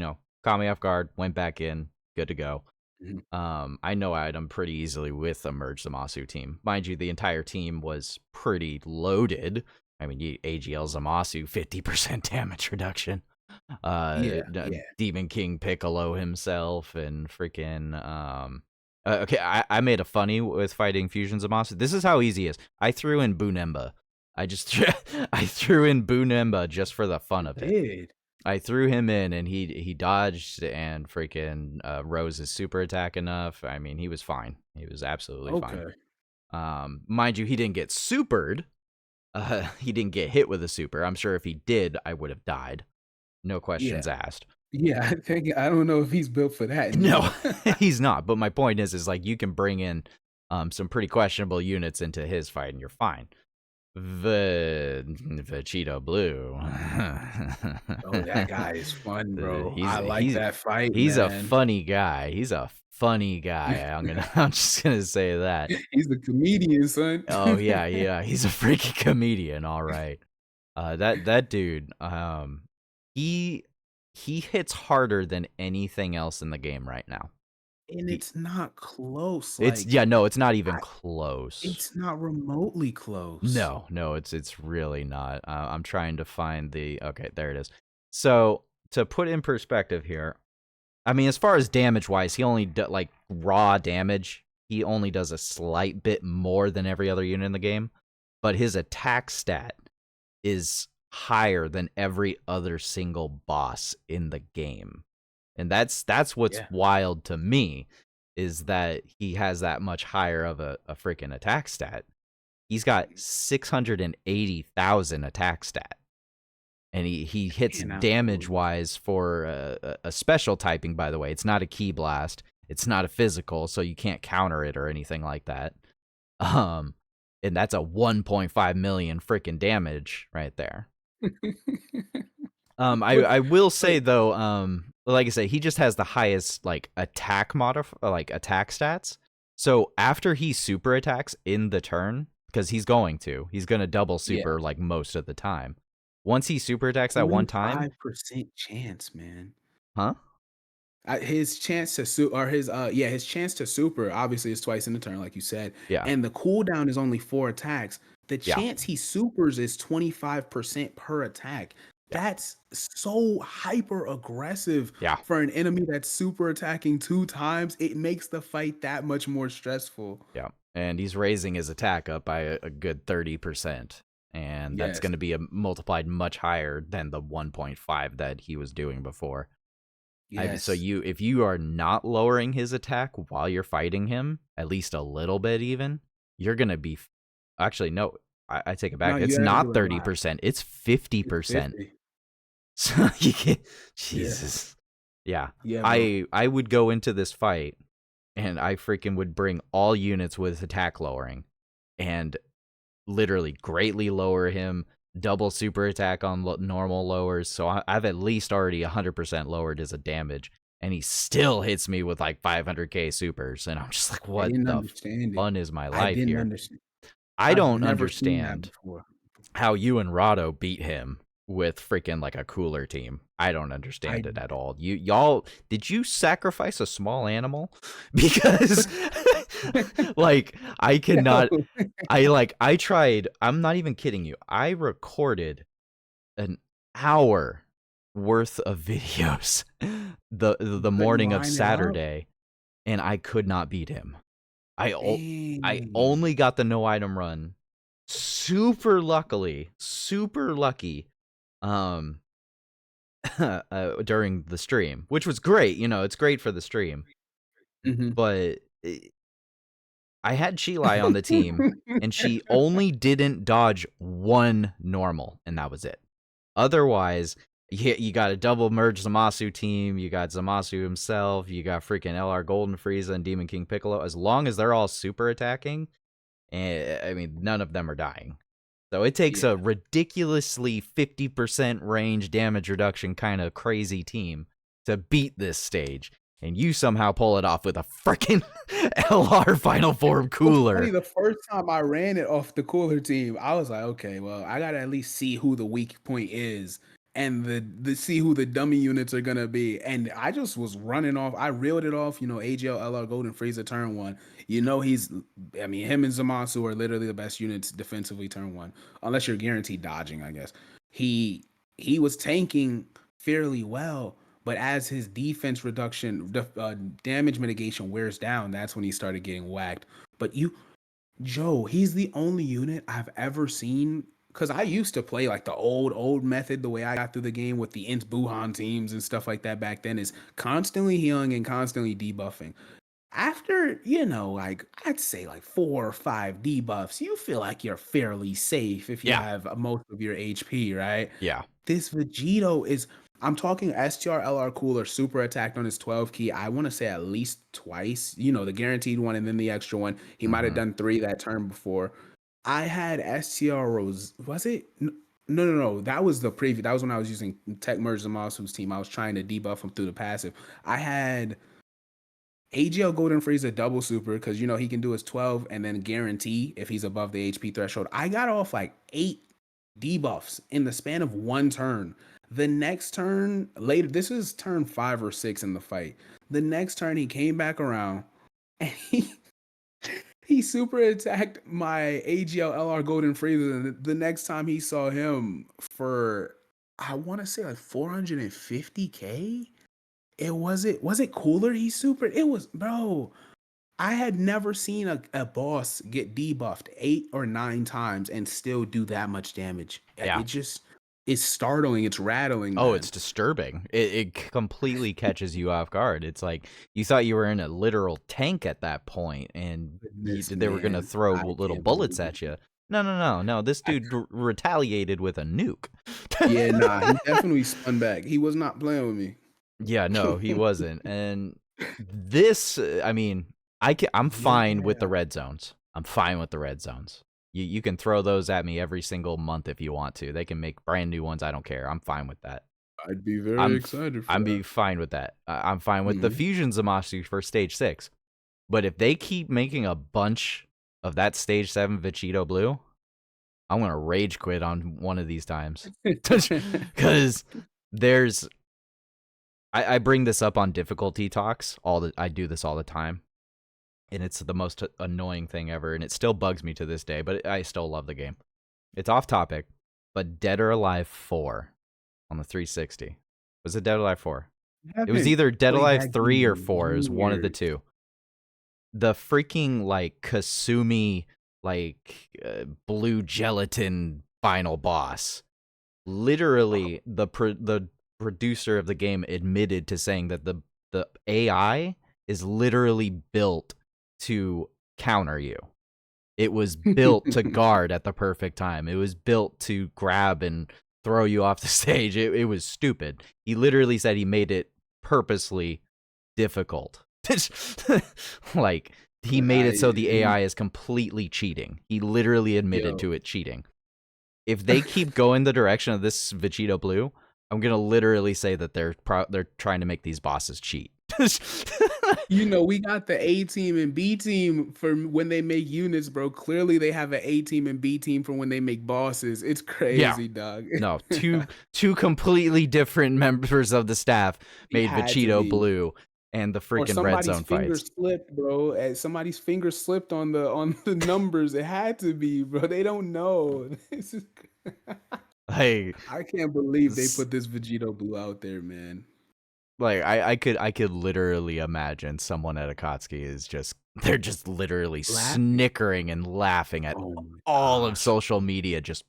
caught me off guard, went back in, good to go. Mhm. I know item pretty easily with a merge Zamasu team. Mind you, the entire team was pretty loaded. I mean, AGL Zamasu 50% damage reduction. Yeah, yeah. Demon King Piccolo himself and freaking okay, I made a funny with fighting Fusion Zamasu. This is how easy it is. I threw in Bunemba. I just I threw in Bunemba just for the fun You of it. did. I threw him in and he dodged and freaking rose his super attack enough. I mean, he was fine. He was absolutely fine. Okay. Mind you, he didn't get supered. He didn't get hit with a super. I'm sure if he did, I would have died. No Yeah. questions asked. Yeah, I don't know if he's built for that, No, no. he's not. But my point is like you can bring in some pretty questionable units into his fight and you're fine. Vegito Blue. Oh, that guy is fun, bro. he's I like he's that fight, he's a man. funny guy. He's a funny guy. I'm just gonna say that. He's the comedian, son. Oh yeah, yeah. He's a freaking comedian. All right. That dude. He he hits harder than anything else in the game right now. And He it's not close, It's like, yeah, no, it's not even I close. it's not remotely close. No, it's really not. I'm trying to find the okay, there it is. So to put in perspective here, I mean, as far as damage wise, he only like raw damage. He only does a slight bit more than every other unit in the game, but his attack stat is higher than every other single boss in the game. And that's what's Yeah. wild to me is that he has that much higher of a freaking attack stat. He's got 680,000 attack stat. And he hits Man, damage absolutely. wise for a special typing, by the way. It's not a key blast. It's not a physical, so you can't counter it or anything like that. Um, and that's a 1.5 million freaking damage right there. But I will but say though, like I say, he just has the highest like attack like attack stats. So after he super attacks in the turn, because he's gonna double yeah, super like most of the time. Once he super attacks that one time, 25% chance, man. huh? His chance to his chance to super obviously is twice in the turn, like you said, Yeah, and the cooldown is only 4 attacks. The yeah, chance he supers is 25% per attack. yeah, That's so hyper aggressive yeah, for an enemy that's super attacking 2 times. It makes the fight that much more stressful. yeah. And he's raising his attack up by a good 30%. And that's Yes, going to be multiplied much higher than the 1.5 that he was doing before. So yes. if you are not lowering his attack while you're fighting him, at least a little bit even, you're gonna be. Actually, no, I take it No, back. you It's gotta do not it a lot. 30%. It's It's 50%. 50. So you can, Yeah, Jesus, yeah. yeah, bro. I would go into this fight, and I freaking would bring all units with attack lowering, and literally greatly lower him, double super attack on normal lowers. So I've at least already 100% lowered his damage, and he still hits me with like 500k supers. And I'm just like, I what didn't the understand it. fun is my I life didn't here? understand. I I've don't never seen that understand before. how you and Rado beat him with freaking like a cooler team. I don't I understand it at all. Y'all, did you sacrifice a small animal? Because like I cannot. No. I tried. I'm not even kidding you. I recorded an hour worth of videos the You couldn't morning of line it up? Saturday, and I could not beat him. I Dang. only got the no item run. Super lucky. Um, during the stream, which was great. You know, it's great for the stream, Mhm. but I had Chilai on the team, and she only didn't dodge one normal, and that was it. Otherwise, you got a double merge Zamasu team, you got Zamasu himself, you got freaking LR Golden Frieza and Demon King Piccolo. As long as they're all super attacking, I mean, none of them are dying. So it takes Yeah. a ridiculously 50% range damage reduction kind of crazy team to beat this stage. And you somehow pull it off with a freaking LR Final Form It was funny, cooler. the first time I ran it off the cooler team, I was like, "Okay, well, I gotta at least see who the weak point is and the see who the dummy units are gonna be." And I just was running off. I reeled it off, AGL, LR, Golden Frieza turn one. I mean, him and Zamasu are literally the best units defensively turn one, unless you're guaranteed dodging, I guess. He was tanking fairly well, but as his defense reduction, damage mitigation wears down, that's when he started getting whacked. But Joe, he's the only unit I've ever seen. Because I used to play like the old method, the way I got through the game with the Int Buhan teams and stuff like that back then, is constantly healing and constantly debuffing. After, like I'd say like 4 or 5 debuffs, you feel like you're fairly safe if you Yeah, have most of your HP, right? yeah. This Vegito is, I'm talking STR LR cooler super attacked on his 12 key. I want to say at least twice, the guaranteed one and then the extra one. He might have Mm-hmm. done 3 that turn before. I had STR Rose, was it? No, no, no. That was the preview. That was when I was using Tech Merge Zamasu's team. I was trying to debuff him through the passive. I had AGL Golden Frieza double super because he can do his 12 and then guarantee if he's above the HP threshold. I got off like 8 debuffs in the span of one turn. The next turn, later, this is turn 5 or 6 in the fight. The next turn, he came back around and he super attacked my AGL LR Golden Frieza. And the next time he saw him for, I want to say like 450k. Was it cooler? He super. It was, bro. I had never seen a boss get debuffed 8 or 9 times and still do that much damage. Yeah. It just is startling. It's rattling, Oh, man. it's disturbing. It completely catches you off guard. It's like you thought you were in a literal tank at that point, and Goodness, they were gonna man. throw I little can't bullets believe at it. you. No, no, no, no. This I, dude retaliated with a nuke. yeah, nah, he definitely spun back. He was not playing with me. Yeah, no, he wasn't. And I mean, I'm fine with the Yeah, red zones. I'm fine with the red zones. You can throw those at me every single month if you want to. They can make brand new ones. I don't care. I'm fine with that. I'd be very I'm excited for I'm that. be fine with that. I'm fine with the Mhm. fusion Zamasu for stage 6. But if they keep making a bunch of that stage 7 Vegito Blue, I'm gonna rage quit on one of these times because there's I bring this up on difficulty talks. I do this all the time, and it's the most annoying thing ever, and it still bugs me to this day. But I still love the game. It's off topic, but Dead or Alive 4 on the 360. Was it Dead or Alive 4? I It was haven't either Dead or played Alive that 3 or game 4. It was in one of the years. two. The freaking like Kasumi like blue gelatin final boss. Literally, the producer of the game admitted to saying that the AI is literally built to counter you. It was built to guard at the perfect time. It was built to grab and throw you off the stage. It was stupid. He literally said he made it purposely difficult. Like, he made it so the AI is completely cheating. He literally admitted Yo, to it cheating. If they keep going the direction of this Vegito Blue, I'm gonna literally say that they're trying to make these bosses cheat. we got the A team and B team for when they make units, bro. Clearly, they have an A team and B team for when they make bosses. It's Yeah, crazy, dog. no, two completely different members of the staff It made had to Vegito be. Blue and the Or freaking red somebody's zone finger fights. slipped, bro. Somebody's finger slipped on the numbers. It had to be, bro. They don't know. This is Like, I can't believe they put this Vegito Blue out there, man. like I could literally imagine someone at Akatsuki is just they're just literally Laughing. snickering and laughing at Oh my all of gosh. social media, just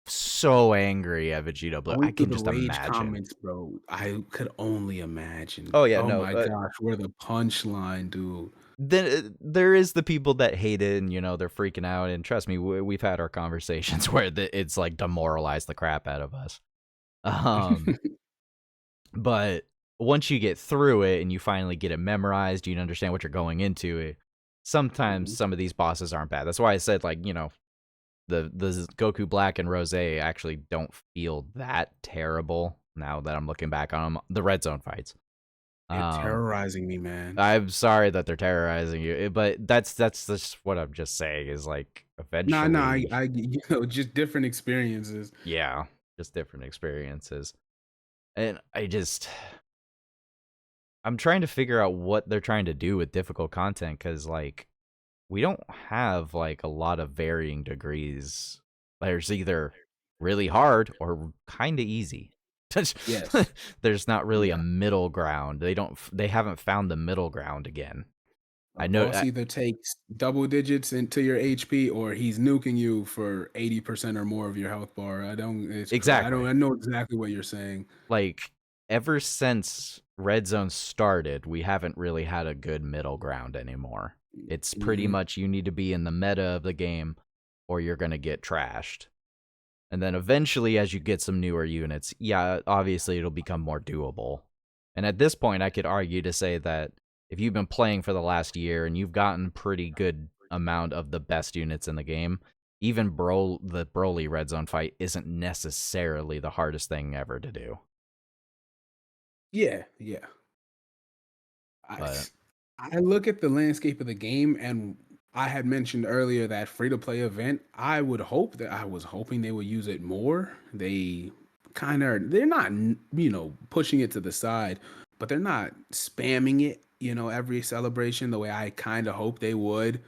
so angry at Vegito Blue. I Going through can the just rage imagine. comments, bro. I could only imagine. Oh yeah, Oh no. my gosh, we're the punchline, dude. Then there is the people that hate it, and they're freaking out. And trust me, we've had our conversations where it's like demoralized the crap out of us. Um, but once you get through it and you finally get it memorized, you understand what you're going into. Sometimes Mhm. some of these bosses aren't bad. That's why I said, like, the Goku Black and Rose actually don't feel that terrible now that I'm looking back on them. The Red Zone fights. They're Um, terrorizing me, man. I'm sorry that they're terrorizing you, but that's just what I'm just saying is like Nah, nah, eventually, just different experiences. yeah, just different experiences. And I'm trying to figure out what they're trying to do with difficult content because like we don't have like a lot of varying degrees. There's either really hard or kind of easy. Yes. There's not really a Yeah. middle ground. They haven't found the middle ground again. A I know boss either takes double digits into your HP or he's nuking you for 80% or more of your health bar. exactly. I know exactly what you're saying. Like ever since Red Zone started, we haven't really had a good middle ground anymore. It's pretty Mhm. much you need to be in the meta of the game or you're going to get trashed. And then eventually, as you get some newer units, yeah, obviously it'll become more doable. And at this point, I could argue to say that if you've been playing for the last year and you've gotten pretty good amount of the best units in the game, even the Broly Red Zone fight isn't necessarily the hardest thing ever to do. Yeah, yeah. I But I look at the landscape of the game, and I had mentioned earlier that free to play event. I was hoping they would use it more. They're not pushing it to the side, but they're not spamming it. Every celebration the way I kind of hope they would.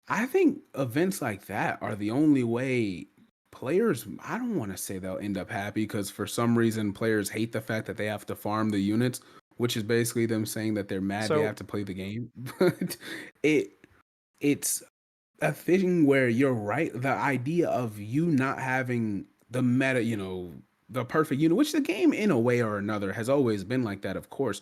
I think events like that are the only way players. I don't want to say they'll end up happy because for some reason players hate the fact that they have to farm the units, which is basically them saying that they're mad they have so to play the game. But it it's a thing where you're right. The idea of you not having the meta, the perfect unit, which the game in a way or another has always been like that, of course,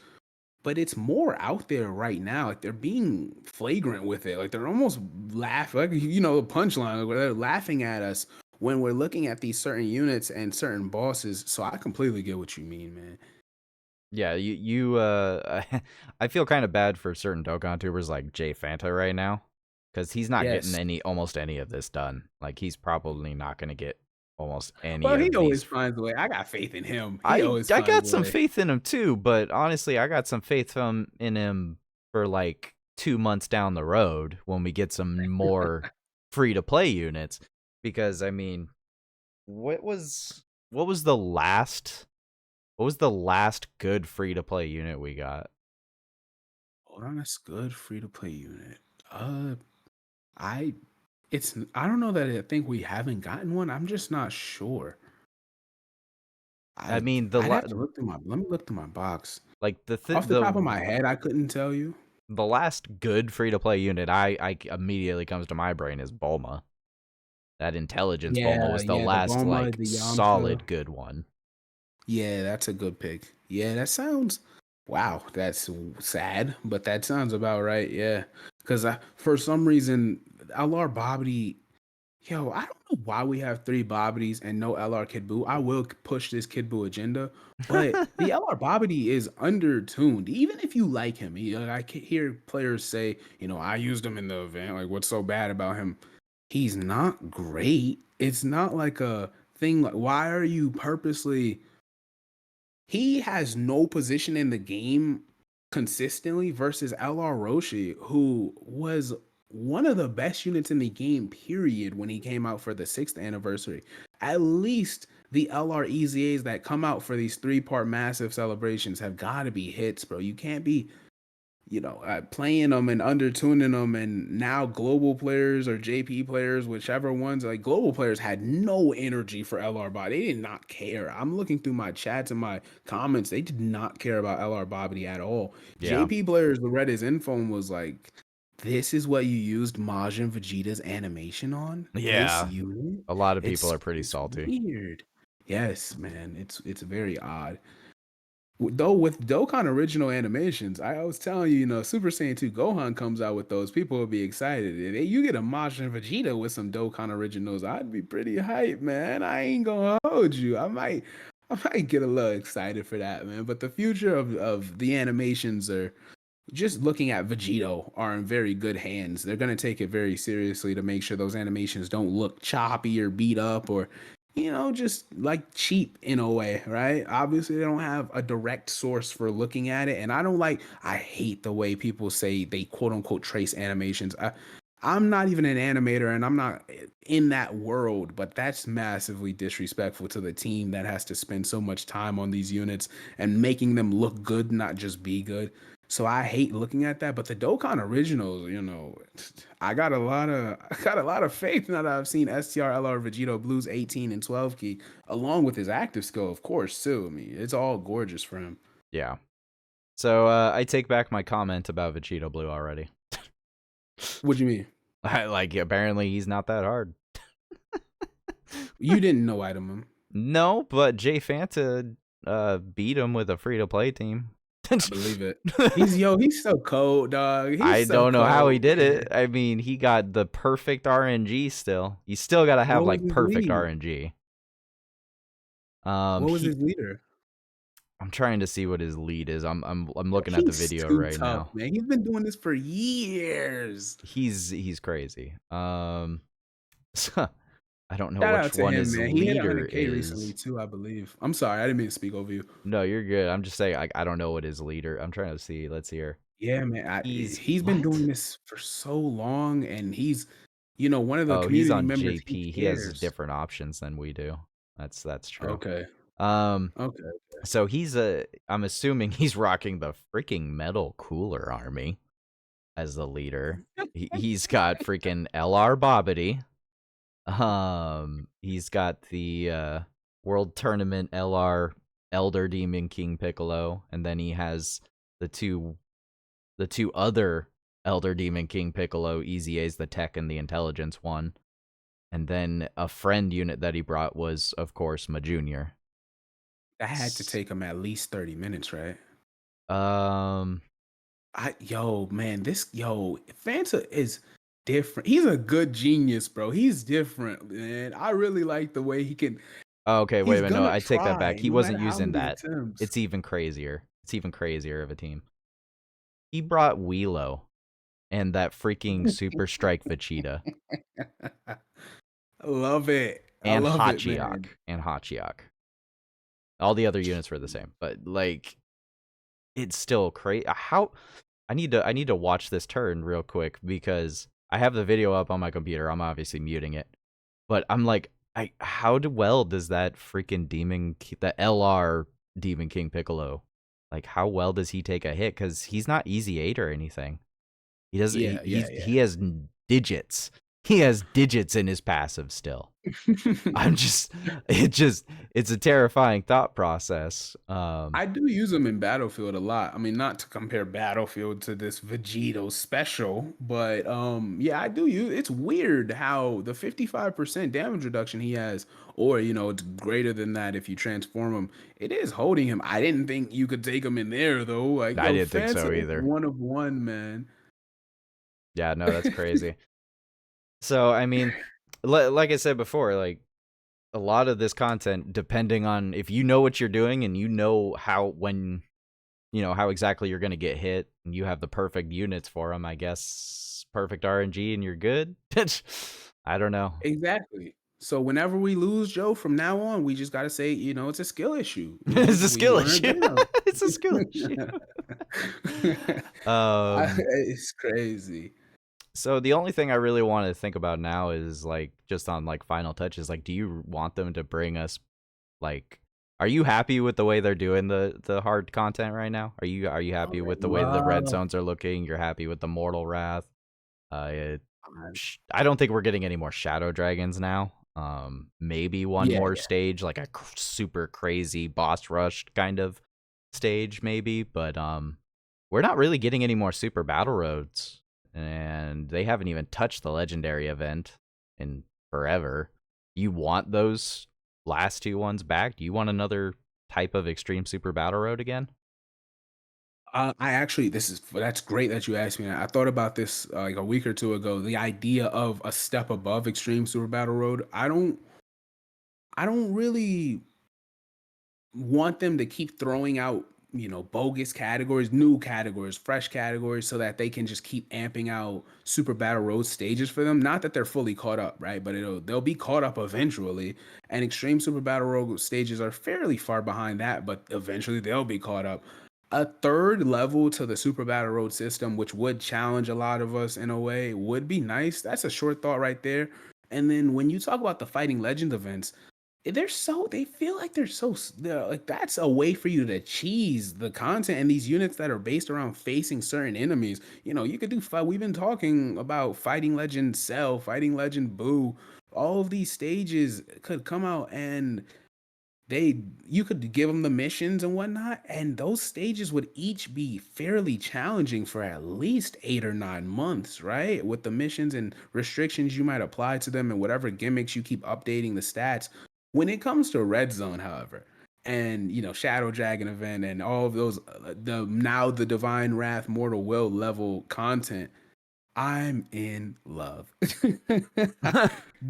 but it's more out there right now. Like they're being flagrant with it. Like they're almost laughing, like the punchline. Like they're laughing at us when we're looking at these certain units and certain bosses. So I completely get what you mean, man. yeah, I feel kind of bad for certain Dokkan tubers like Jay Fanta right now because he's not getting Yes. almost any of this done. Like he's probably not going to get almost any Well, he of always these. finds a way. I got faith in him. He I always I finds got a some way. faith in him too, but honestly, I got some faith in him for like 2 months down the road when we get some more free to play units. Because I mean, what was the last What was the last good free-to-play unit we got? Hold on, that's good free to play unit. Uh, I I don't know that I think we haven't gotten one. I'm just not sure. I I mean, I'd have to look through my let me look through my box. like Off the top of my head, I couldn't tell you. the last good free-to-play unit I immediately comes to my brain is Bulma. That intelligence Bulma Yeah, was the yeah, the last Bulma, like the Yamcha. solid good one. Yeah, that's a good pick. Yeah, that sounds. Wow, that's sad, but that sounds about right. Yeah, because for some reason, LR Bobbity. Yo, I don't know why we have three Bobbities and no LR Kid Buu. I will push this Kid Buu agenda, but the LR Bobbity is undertuned. Even if you like him, I can hear players say, I used him in the event. Like, what's so bad about him? He's not great. It's not like a thing. Like, why are you purposely he has no position in the game consistently versus LR Roshi, who was one of the best units in the game, period, when he came out for the 6th anniversary. At least the LR EZAs that come out for these 3-part massive celebrations have got to be hits, bro. You can't be playing them and undertuning them, and now global players or JP players, whichever ones, like global players had no energy for LR Bobby. They did not care. I'm looking through my chats and my comments. They did not care about LR Bobby at all. Yeah. JP players read his info and was like, this is what you used Majin Vegeta's animation on? This Yeah. unit? A lot of people It's are pretty it's salty. weird. Yes, man. It's very odd. Though with Dokkan original animations, I was telling you, Super Saiyan 2 Gohan comes out with those, people will be excited. If you get a Majin Vegeta with some Dokkan originals, I'd be pretty hyped, man. I ain't gonna hold you. I might get a little excited for that, man. But the future of the animations are just looking at Vegito are in very good hands. They're going to take it very seriously to make sure those animations don't look choppy or beat up or, just like cheap in a way, right? Obviously, they don't have a direct source for looking at it. And I hate the way people say they quote unquote trace animations. I'm not even an animator and I'm not in that world, but that's massively disrespectful to the team that has to spend so much time on these units and making them look good, not just be good. So I hate looking at that, but the Dokkan originals, I got a lot of faith now that I've seen STR Vegito Blues 18 and 12 key, along with his active skill, of course, too. I mean, it's all gorgeous for him. Yeah. So I take back my comment about Vegeta Blue already. What do you mean? Apparently he's not that hard. You didn't know item him. No, but Jay Fanta beat him with a free-to-play team. I believe it. He's so cold, dog. He's I so don't know how he cold, did man. it. I mean, he got the perfect RNG still. You still got to have What was like his perfect lead? RNG. What was He his leader? I'm trying to see what his lead is. I'm Yo, looking at the he's video too right tough, now. man. He's been doing this for years. He's crazy. I don't know Shout out which to one him, his man. He hit leader 100K recently is. too, I believe. I'm sorry, I didn't mean to speak over you. No, you're good. I'm just saying I don't know what his leader. I'm trying to see. Let's see here. Yeah, man. He's He's been doing what? this for so long, and he's, one of the Oh, he's community on members. He JP. He has cares. different options than we do. That's true. Okay. Um, Okay. so I'm assuming he's rocking the freaking metal cooler army as the leader. He's got freaking LR Bobbity. He's got the World Tournament LR Elder Demon King Piccolo, and then he has the two other Elder Demon King Piccolo EZAs, the tech and the intelligence one. And then a friend unit that he brought was, of course, Ma Junior. I had to take him at least 30 minutes, right? Um. Fanta is different. He's a good genius, bro. He's different, man. I really like the way he can. Oh, okay, wait He's a minute. No, gonna I take that back. try, He no matter wasn't how using many that. attempts. It's even crazier. It's even crazier of a team. He brought Wheelo and that freaking Super Strike Vegeta I love it. I and love it, Hachiyak man. and Hachiyak. All the other units were the same, but like it's still crazy. How I need to watch this turn real quick because I have the video up on my computer. I'm obviously muting it, but I'm like, how well does that freaking the LR Demon King Piccolo. Like, how well does he take a hit? Because he's not easy 8 or anything. He doesn't. Yeah, yeah, He has digits. He has digits in his passive still. yeah. I'm just. It's a terrifying thought process. I do use them in Battlefield a lot. I mean, not to compare Battlefield to this Vegito special, but yeah, I do use it's weird how the 55% damage reduction he has, or it's greater than that if you transform him. It is holding him. I didn't think you could take him in there though. Like, I yo, didn't think fancy so either. one of one, man. Yeah, no, that's crazy. So I mean, like I said before, like a lot of this content, depending on if you know what you're doing and you know how exactly you're going to get hit, and you have the perfect units for them, I guess perfect RNG and you're good. I don't know. Exactly. So whenever we lose, Joe, from now on, we just gotta say, it's a skill issue. It's a We skill learn issue. down. It's a skill issue. Um, It's crazy. so the only thing I really want to think about now is like just on like final touches. Like, do you want them to bring us like? Are you happy with the way they're doing the hard content right now? Are you happy I with the way the red love. zones are looking? You're happy with the Mortal Wrath? Uh, I- I don't think we're getting any more Shadow Dragons now. Maybe one Yeah, more yeah. stage, like a super crazy boss rush kind of stage, maybe. But we're not really getting any more super battle roads, and they haven't even touched the legendary event in forever. You want those last two ones back? Do you want another type of extreme super battle road again? I actually, that's great that you asked me that. I thought about this like a week or two ago. The idea of a step above Extreme Super Battle Road. I don't really want them to keep throwing out bogus categories, new categories, fresh categories, so that they can just keep amping out super battle road stages for them. Not that they're fully caught up, right, but they'll be caught up eventually. And extreme super battle road stages are fairly far behind that, but eventually they'll be caught up. A third level to the super battle road system, which would challenge a lot of us in a way, would be nice. That's a short thought right there. And then when you talk about the fighting legend events, they feel like they're like that's a way for you to cheese the content and these units that are based around facing certain enemies. You could do fight. We've been talking about fighting legend Cell, fighting legend Boo. All of these stages could come out and you could give them the missions and whatnot, and those stages would each be fairly challenging for at least 8 or 9 months, right? With the missions and restrictions you might apply to them and whatever gimmicks you keep updating the stats. When it comes to Red Zone, however, and Shadow Dragon event and all of those, the Divine Wrath Mortal Will level content, I'm in love.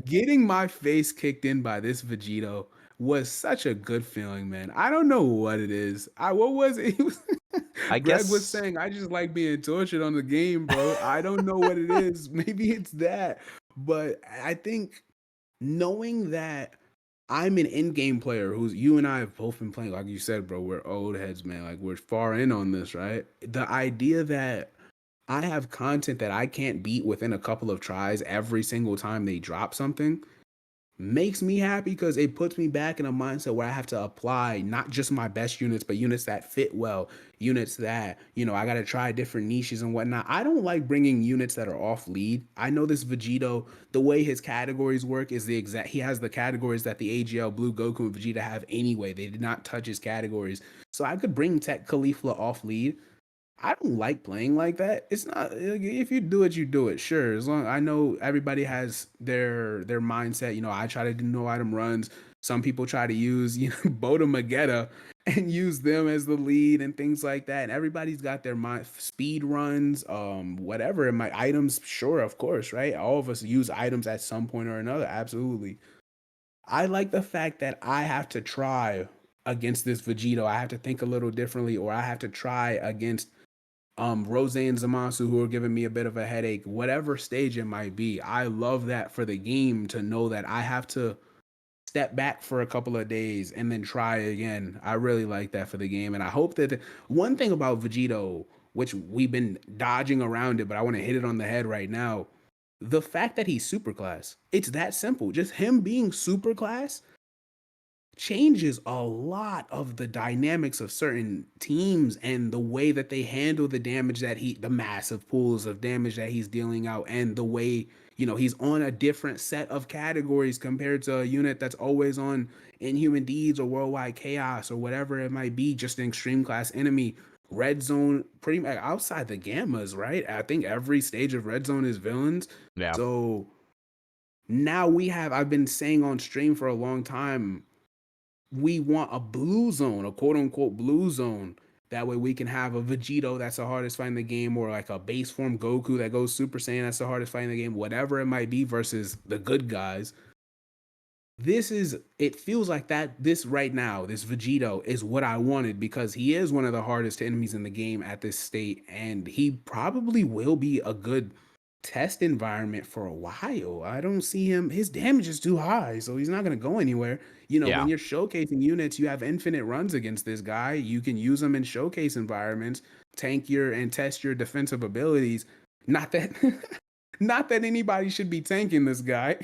Getting my face kicked in by this Vegito was such a good feeling, man. I don't know what it is. What was it? I Greg was guess saying, I just like being tortured on the game, bro. I don't know what it is. Maybe it's that. But I think knowing that I'm an in-game player who's you and I have both been playing, like you said, bro, we're old heads, man. Like we're far in on this, right? The idea that I have content that I can't beat within a couple of tries every single time they drop something makes me happy because it puts me back in a mindset where I have to apply not just my best units, but units that fit well, units that, I got to try different niches and whatnot. I don't like bringing units that are off lead. I know this Vegito, the way his categories work is he has the categories that the AGL Blue Goku and Vegeta have anyway. They did not touch his categories. So I could bring Tech Caulifla off lead. I don't like playing like that. It's not if you do it, you do it. Sure, as long I know everybody has their mindset. I try to do no item runs. Some people try to use Boda Magetta and use them as the lead and things like that. And everybody's got their mind speed runs, whatever. And my items, sure, of course, right? All of us use items at some point or another. Absolutely. I like the fact that I have to try against this Vegito. I have to think a little differently, or I have to try against Rose and Zamasu, who are giving me a bit of a headache, whatever stage it might be. I love that for the game to know that I have to step back for a couple of days and then try again. I really like that for the game. And I hope that one thing about Vegito, which we've been dodging around it, but I want to hit it on the head right now. The fact that he's superclass, it's that simple. Just him being superclass changes a lot of the dynamics of certain teams and the way that they handle the damage that the massive pools of damage that he's dealing out, and the way, he's on a different set of categories compared to a unit that's always on Inhuman Deeds or Worldwide Chaos or whatever it might be, just an extreme class enemy. Red Zone, pretty much outside the gammas, right? I think every stage of Red Zone is villains. Yeah. So now I've been saying on stream for a long time, we want a blue zone, a quote unquote blue zone. That way we can have a Vegito that's the hardest fight in the game, or like a base form Goku that goes Super Saiyan that's the hardest fight in the game, whatever it might be, versus the good guys. It feels like that this right now, this Vegito is what I wanted, because he is one of the hardest enemies in the game at this state, and he probably will be a good test environment for a while. I don't see his damage is too high, so he's not going to go anywhere. Yeah. When you're showcasing units, you have infinite runs against this guy. You can use him in showcase environments, and test your defensive abilities. Not that not that anybody should be tanking this guy.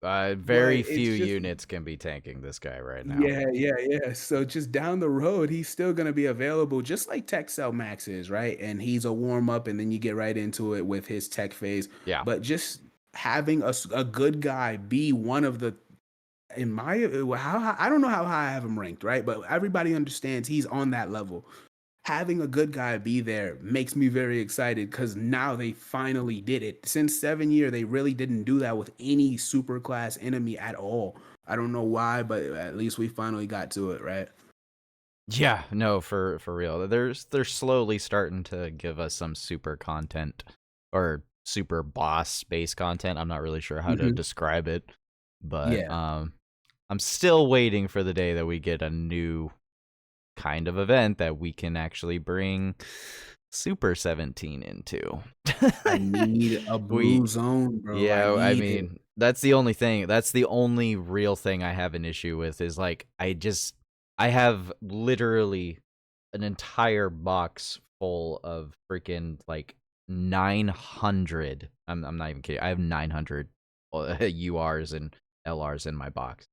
Very But it's few just, units can be tanking this guy right now. yeah. So just down the road, he's still going to be available, just like Tech Cell Max is, right? And he's a warm up, and then you get right into it with his tech phase. Yeah. But just having a good guy be one of the, in my, how I don't know how high I have him ranked, right? But everybody understands he's on that level. Having a good guy be there makes me very excited, because now they finally did it. Since 7 year, they really didn't do that with any super class enemy at all. I don't know why, but at least we finally got to it, right? Yeah, no, for real. They're slowly starting to give us some super content, or super boss based content. I'm not really sure how to Hmm. describe it, but Yeah. I'm still waiting for the day that we get a new kind of event that we can actually bring Super 17 into. I need a we blue zone, bro. I Yeah, I need it. mean, that's the only thing. That's the only real thing I have an issue with, is like I have literally an entire box full of freaking like 900. I'm not even kidding. I have 900 URs and LRs in my box.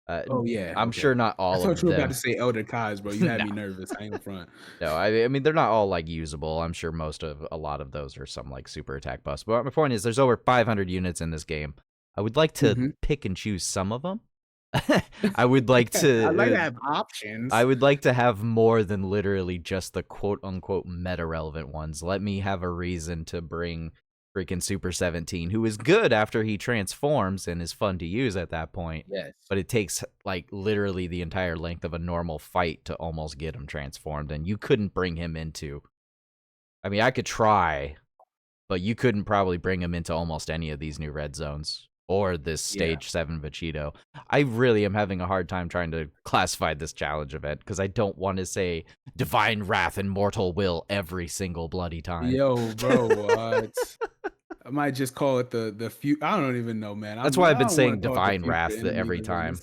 Uh, Oh yeah, I'm okay. sure not I all thought of you were about to them. say Elder Kai's, bro. You had No. me nervous. I ain't front. No, I mean they're not all like usable. I'm sure a lot of those are some like super attack buffs. But my point is, there's over 500 units in this game. I would like to Hmm. pick and choose some of them. I would like I'd like to to have I options. would like to have more than literally just the quote unquote meta relevant ones. Let me have a reason to bring freaking Super 17, who is good after he transforms and is fun to use at that point. Yes. But it takes like literally the entire length of a normal fight to almost get him transformed, and you couldn't bring him into. I mean, I could try, but you couldn't probably bring him into almost any of these new red zones or this Yeah. stage 7 Vegito. I really am having a hard time trying to classify this challenge event, because I don't want to say Divine Wrath and Mortal Will every single bloody time. Yo, bro, what? I might just call it the future. I don't even know, man. That's why I've I been don't want saying to call it the Divine future Wrath enemy, every because time.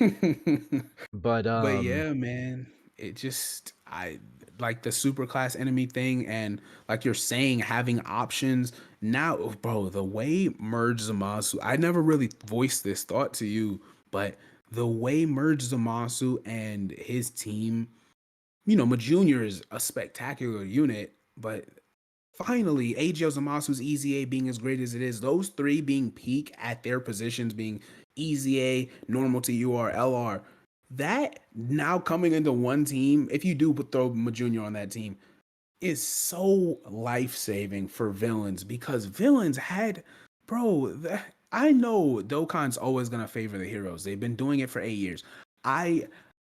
it's not. But But yeah, man, it just, I like the super class enemy thing, and like you're saying, having options now, bro. The way Merge Zamasu, I never really voiced this thought to you, but the way Merge Zamasu and his team, Ma Junior is a spectacular unit, but finally, AGL Zamasu's EZA being as great as it is, those three being peak at their positions, being EZA, normal to UR, LR, that now coming into one team, if you do throw Junior on that team, is so life saving for villains, because villains had, bro. I know Dokkan's always gonna favor the heroes. They've been doing it for 8 years. I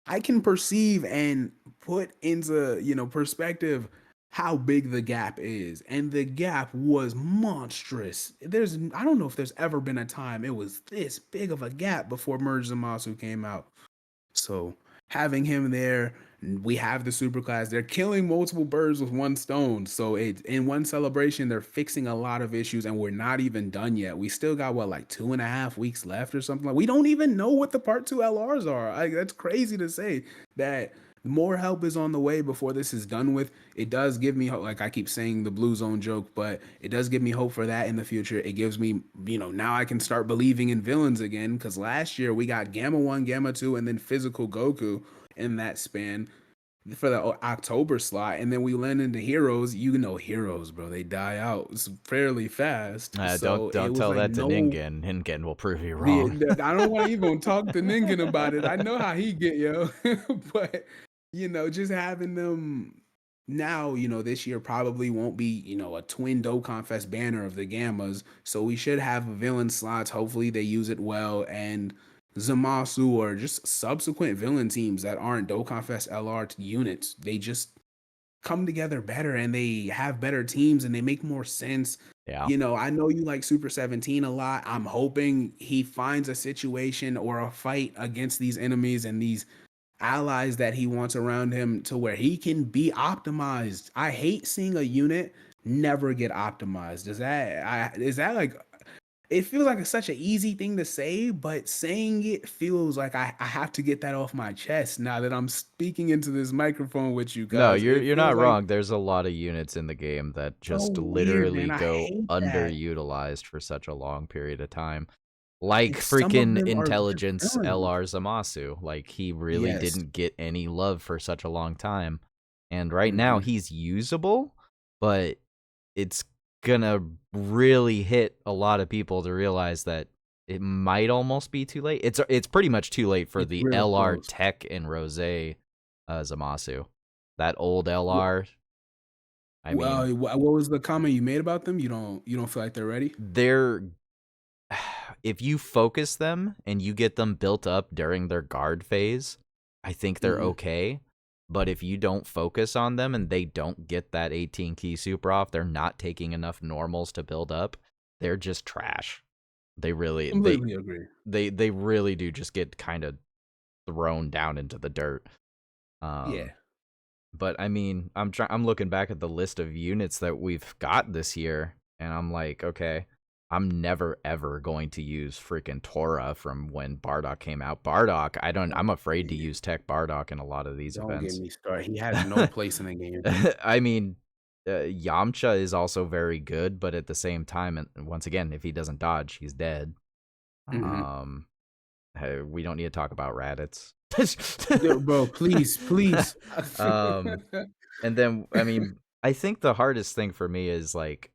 I can perceive and put into, perspective how big the gap is. And the gap was monstrous. I don't know if there's ever been a time it was this big of a gap before Merge Zamasu came out. So having him there, we have the superclass. They're killing multiple birds with one stone. So in one celebration, they're fixing a lot of issues, and we're not even done yet. We still got what, like 2.5 weeks left or something. Like, we don't even know what the part 2 LRs are. That's crazy to say that more help is on the way before this is done with. It does give me hope. Like I keep saying the blue zone joke, but it does give me hope for that in the future. It gives me, now I can start believing in villains again. Because last year we got Gamma 1, Gamma 2, and then Physical Goku in that span for the October slot. And then we land into Heroes. Heroes, bro, they die out fairly fast. Don't So it don't was tell like, that to no. Ningen. Ningen will prove you Yeah, wrong. I don't want to even talk to Ningen about it. I know how he get, yo. But just having them now, this year probably won't be, a twin Dokkan Fest banner of the Gammas. So we should have villain slots. Hopefully they use it well. And Zamasu or just subsequent villain teams that aren't Dokkan Fest LR units, they just come together better and they have better teams and they make more sense. Yeah. I know you like Super 17 a lot. I'm hoping he finds a situation or a fight against these enemies and these allies that he wants around him to where he can be optimized. I hate seeing a unit never get optimized. Is that like, it feels like it's such an easy thing to say, but saying it feels like I have to get that off my chest now that I'm speaking into this microphone with you No, guys. you're It you're feels not like wrong. There's a lot of units in the game that so just weird, man. literally I go hate that. underutilized for such a long period of time. Like Some of freaking them are just Intelligence villains. LR Zamasu. Like he really Yes. didn't get any love for such a long time. And right now Mhm. he's usable, but it's gonna really hit a lot of people to realize that it might almost be too late. It's pretty much too late for It's the real LR close. Tech and Rose Zamasu. That old Wh LR, I mean, what was the comment you made about them? You don't feel like they're ready? they're if you focus them and you get them built up during their guard phase, I think they're Mhm. okay. But if you don't focus on them and they don't get that 18 key super off, they're not taking enough normals to build up. They're just trash. They really Completely agree. they really do just get kind of thrown down into the dirt. Um Yeah. but I mean, I'm looking back at the list of units that we've got this year and I'm like, okay, I'm never ever going to use freaking Tora from when Bardock came out. Bardock, Oh, I'm afraid to man. use Tech Bardock in a lot of these Don't get events. me started. He has no place in the game. I mean, Yamcha is also very good, but at the same time, and once again, if he doesn't dodge, he's dead. Mhm. Um, we don't need to talk about Raditz. Yo, bro, please, please. um, and then I mean, I think the hardest thing for me is like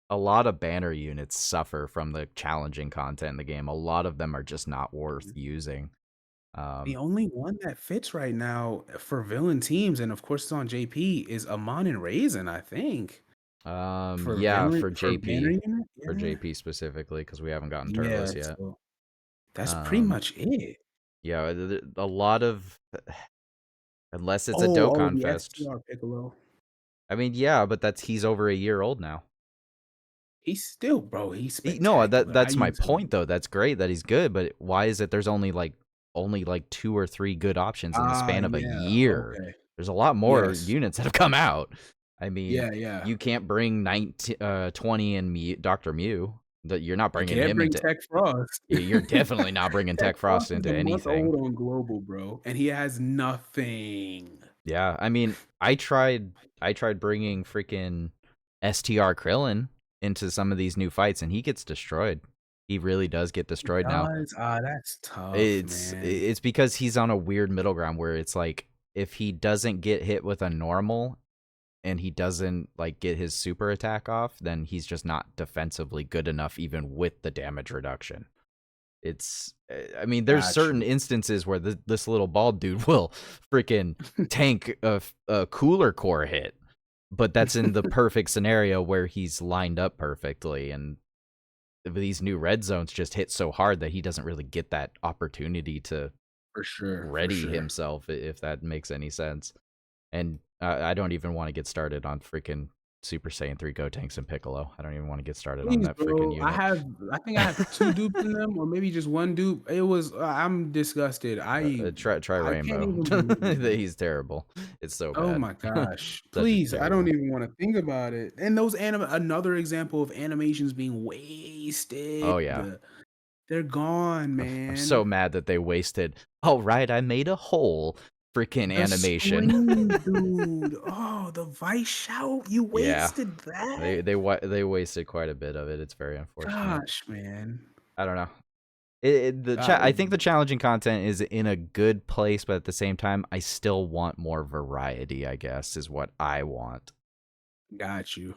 a lot of banner units suffer from the challenging content in the game. A lot of them are just not worth using. The Um, only one that fits right now for villain teams, and of course it's on JP, is Amon and Raisin, I think. yeah, For banner unit? For Yeah. JP specifically, because we haven't gotten Yeah, Turles yet. so that's pretty Um, much it. yeah, a lot of unless it's a Oh, Dokkan the Fest. STR Piccolo. I mean, yeah, but he's over a year old now. He's still, bro, he's No, spectacular. I that's my use point him. though. That's great that he's good, but why is it there's only like two or three good options in the Ah, span of a yeah, year? okay. There's a lot more Yes. units that have come out. I mean, Yeah, yeah. you can't bring 20 and Dr. Mew. That you're not You bringing can't him bring into. Tech Frost. You're definitely not bringing Tech Tech Frost Frost is into a month anything. old on Global, bro, and he has nothing. Yeah, I mean, I tried bringing freaking STR Krillin into some of these new fights, and he gets destroyed. He really does get He destroyed now. does? Ah, that's tough, man. It's because he's on a weird middle ground where it's like if he doesn't get hit with a normal and he doesn't like get his super attack off, then he's just not defensively good enough even with the damage reduction. I mean, there's Got certain you. instances where this little bald dude will freaking tank a cooler core hit, but that's in the perfect scenario where he's lined up perfectly. And these new red zones just hit so hard that he doesn't really get that opportunity to For sure, for ready sure. himself, if that makes any sense. And I don't even want to get started on freaking Super Saiyan 3 Gotenks and Piccolo. I don't even want to get started on Please, that freaking bro. unit. I think I have 2 dupes in them or maybe just 1 dupe. It was I'm disgusted. Try I can't Rainbow. even believe it, bro. He's terrible. It's so Oh bad. my gosh. Such a Please, I don't terrible. even wanna think about it. And those another example of animations being wasted. Oh yeah. They're gone, I'm so man. mad that they wasted. All right, I made a hole freaking The animation. scream, dude. Oh, the Vice shout. You Yeah, wasted that. they wasted quite a bit of it. It's very unfortunate. Gosh, man. I don't know. That I was think the challenging content is in a good place, but at the same time, I still want more variety. I guess is what I want. got you.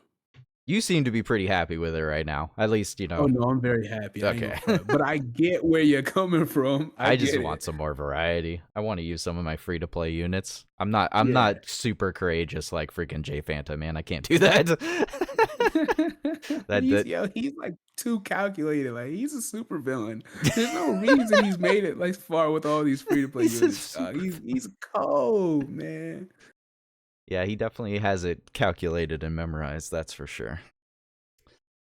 You seem to be pretty happy with it right now. At least, you Oh know. no, I'm very happy. I ain't gonna Okay. front. But I get where you're coming from. I I just get want it. some more variety. I want to use some of my free to play units. I'm Yeah. not super courageous like freaking J Fanta, man. I can't do that. he's that yo, he's like too calculated. Like he's a super villain. There's no reason he's made it like far with all these free to play he's a units, dog. super He's cold, man. Yeah, he definitely has it calculated and memorized, that's for sure.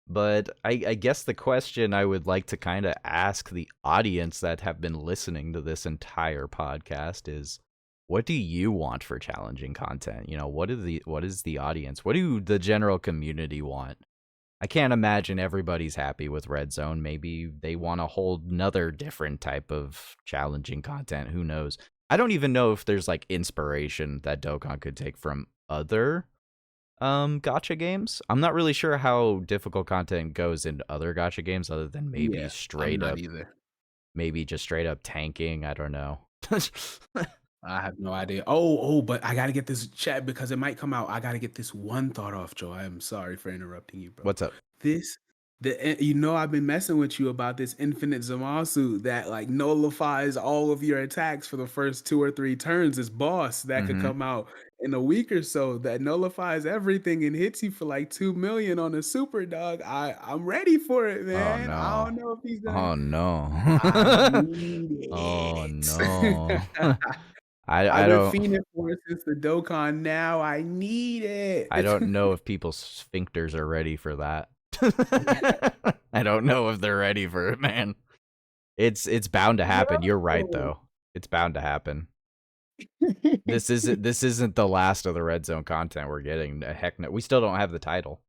But I guess the question I would like to kind of ask the audience that have been listening to this entire podcast is, what do you want for challenging content? You know, what is the audience? What do the general community want? I can't imagine everybody's happy with Red Zone. Maybe they want a whole nother different type of challenging content. Who knows? I don't even know if there's like inspiration that Dokkan could take from other gacha games. I'm not really sure how difficult content goes in other gacha games other than Yeah, I'm not either. maybe just straight up tanking. I don't know. I have no idea. Oh, but I gotta get this chat because it might come out. I gotta get this one thought off, Joe. I am sorry for interrupting you, bro. What's up? This you know I've been messing with you about this infinite Zamasu that like nullifies all of your attacks for the first 2 or 3 turns. This boss that could Mm-hmm. come out in a week or so that nullifies everything and hits you for like 2 million on a super dog. I'm ready for it, Oh man. I no. don't know if he's gonna. Oh no. I need Oh it. no. I've I been don't fiending for it since the Dokkan. Now I need I it. don't know if people's sphincters are ready for that. I don't know if they're ready for it, man. It's bound to happen. You're right Yo. though. It's bound to happen. This isn't the last of the Red Zone content we're getting. Heck no. We still don't have the title.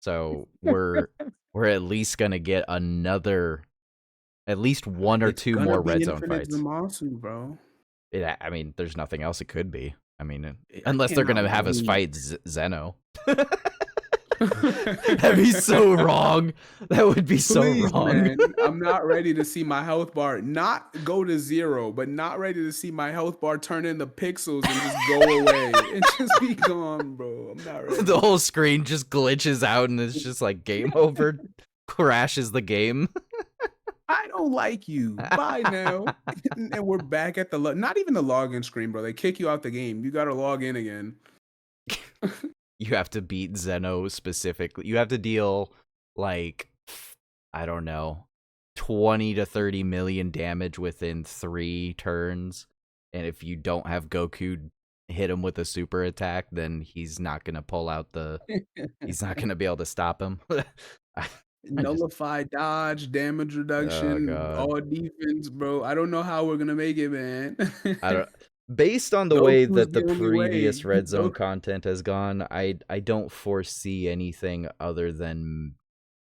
So we're at least gonna get at least one or It's two gonna more be Red Zone Infinite fights. Zamasu, bro. I mean, there's nothing else it could be. I mean, I unless they're cannot gonna have us wait. fight Zeno. That'd be so wrong. That would be so Please, wrong. man. I'm not ready to see my health bar not go to 0, but not ready to see my health bar turn into pixels and just go away and just be gone, bro. I'm not ready. The whole screen just glitches out and it's just like game over. Crashes the game. I don't like you. Bye now. And we're back at the not even the login screen, bro. They kick you out the game. You got to log in again. You have to beat Zeno specifically. You have to deal like, I don't know, 20 to 30 million damage within 3 turns. And if you don't have Goku hit him with a super attack, then he's not going to pull out he's not going to be able to stop him. I just Nullify dodge, damage Oh reduction, god. all defense, bro. I don't know how we're gonna make it, man. I don't Based on the way Goku's that the the only way. previous Red Zone content has gone, I don't foresee anything other than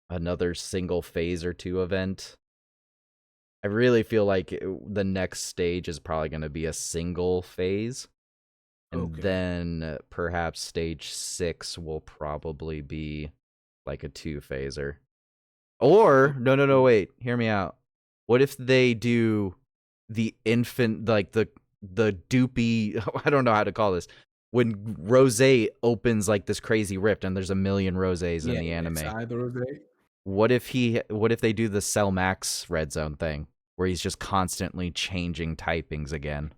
another single phase or 2 event. I really feel like the next stage is probably going to be a single phase. And Okay. then perhaps stage 6 will probably be like a 2-phaser. Or, no, wait, hear me out. What if they do the like the doopy, I don't know how to call this, when Rose opens like this crazy rift and there's a million Roses in the anime. Inside the Rose. What if they do the Cell Max Red Zone thing where he's just constantly changing typings again?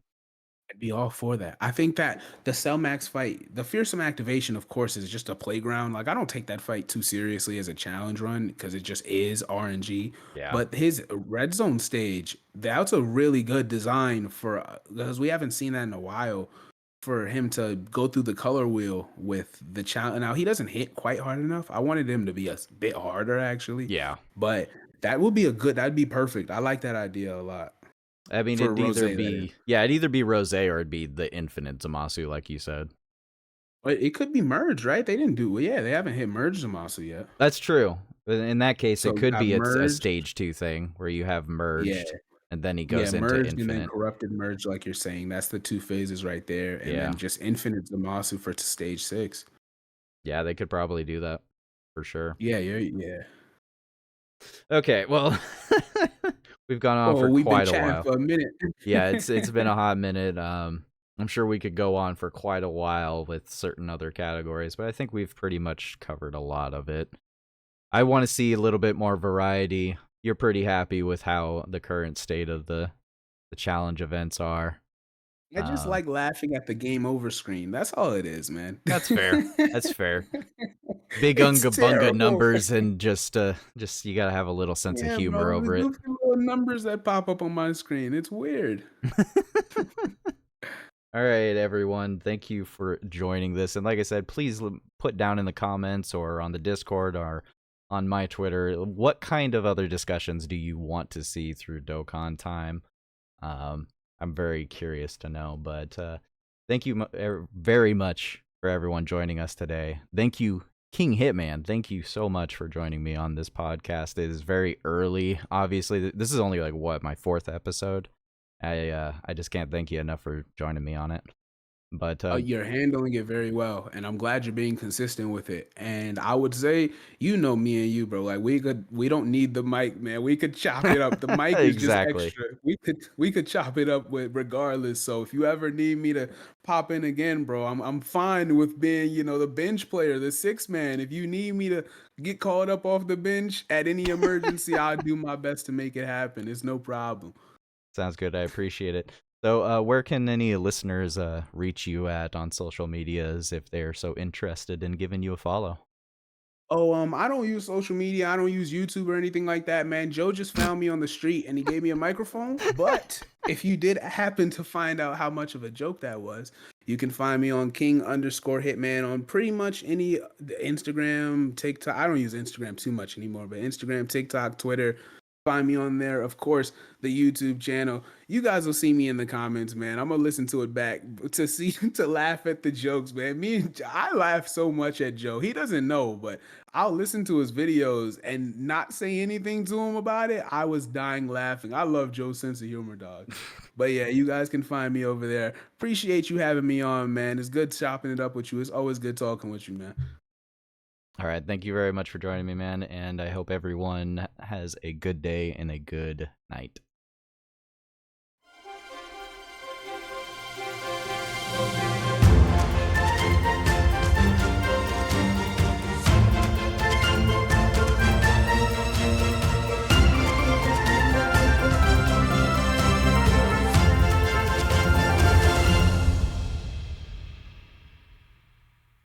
I'd be all for that. I think that the Cell Max fight, the fearsome activation, of course, is just a playground. Like I don't take that fight too seriously as a challenge run because it just is RNG. Yeah. But his Red Zone stage, that's a really good design for because we haven't seen that in a while. For him to go through the color wheel with the challenge. Now he doesn't hit quite hard enough. I wanted him to be a bit harder actually. Yeah. But that'd be perfect. I like that idea a lot. I mean, For it'd Rose, either that is. be it'd either be Rose or it'd be the Infinite Zamasu, like you said. But it could be merged, right? They didn't do yeah, they haven't hit merge Zamasu yet. That's true. In that case, So it we could got be a merged. stage 2 thing where you have Yeah. merged. and then he Yeah, goes into merged and then infinite. corrupted merged, like you're saying. That's the 2 phases right there, and Yeah. then just infinite Zamasu for stage 6. Yeah, they could probably do that for sure. Yeah. Okay, well, we've gone on Oh, for we've been quite a chatting while. for a minute. Yeah, it's been a hot minute. I'm sure we could go on for quite a while with certain other categories, but I think we've pretty much covered a lot of it. I want to see a little bit more variety. You're pretty happy with how the current state of the challenge events are. I just Um, like laughing at the game over screen. That's all it is, man. that's fair. That's fair. Big It's unga bunga terrible. numbers and just you gotta have a little sense of Yeah, humor bro, the over it. goofy little numbers that pop up on my screen. It's weird. All right, everyone. Thank you for joining this. And like I said, please put down in the comments or on the Discord or on my Twitter what kind of other discussions do you want to see through Dokkan time. I'm very curious to know. But thank you very much for everyone joining us today. Thank you, Kiing Hiitman. Thank you so much for joining me on this podcast. It is very early. Obviously, this is only like what, my 4th episode. I just can't thank you enough for joining me on it. But You're handling it very well, and I'm glad you're being consistent with it. And I would say, me and you, bro. Like we don't need the mic, man. We could chop it up. The mic is just exactly. extra. We could chop it up with regardless. So if you ever need me to pop in again, bro, I'm fine with being, the bench player, the 6 man. If you need me to get called up off the bench at any emergency, I'll do my best to make it happen. It's no problem. Sounds good. I appreciate it. So, where can any listeners reach you at on social medias if they're so interested in giving you a follow? Oh, I don't use social media. I don't use YouTube or anything like that, man. Joe just found me on the street and he gave me a microphone. But if you did happen to find out how much of a joke that was, you can find me on King_Hitman on pretty much any Instagram, TikTok. I don't use Instagram too much anymore, but Instagram, TikTok, Twitter. Find me on there. Of course, the YouTube channel. You guys will see me in the comments, man. I'm gonna listen to it back to see to laugh at the jokes, man. I laugh so much at Joe. He doesn't know, but I'll listen to his videos and not say anything to him about it. I was dying laughing. I love Joe's sense of humor, dog. But yeah, you guys can find me over there. Appreciate you having me on, man. It's good chopping it up with you. It's always good talking with you, man. All right. Thank you very much for joining me, man. And I hope everyone has a good day and a good night.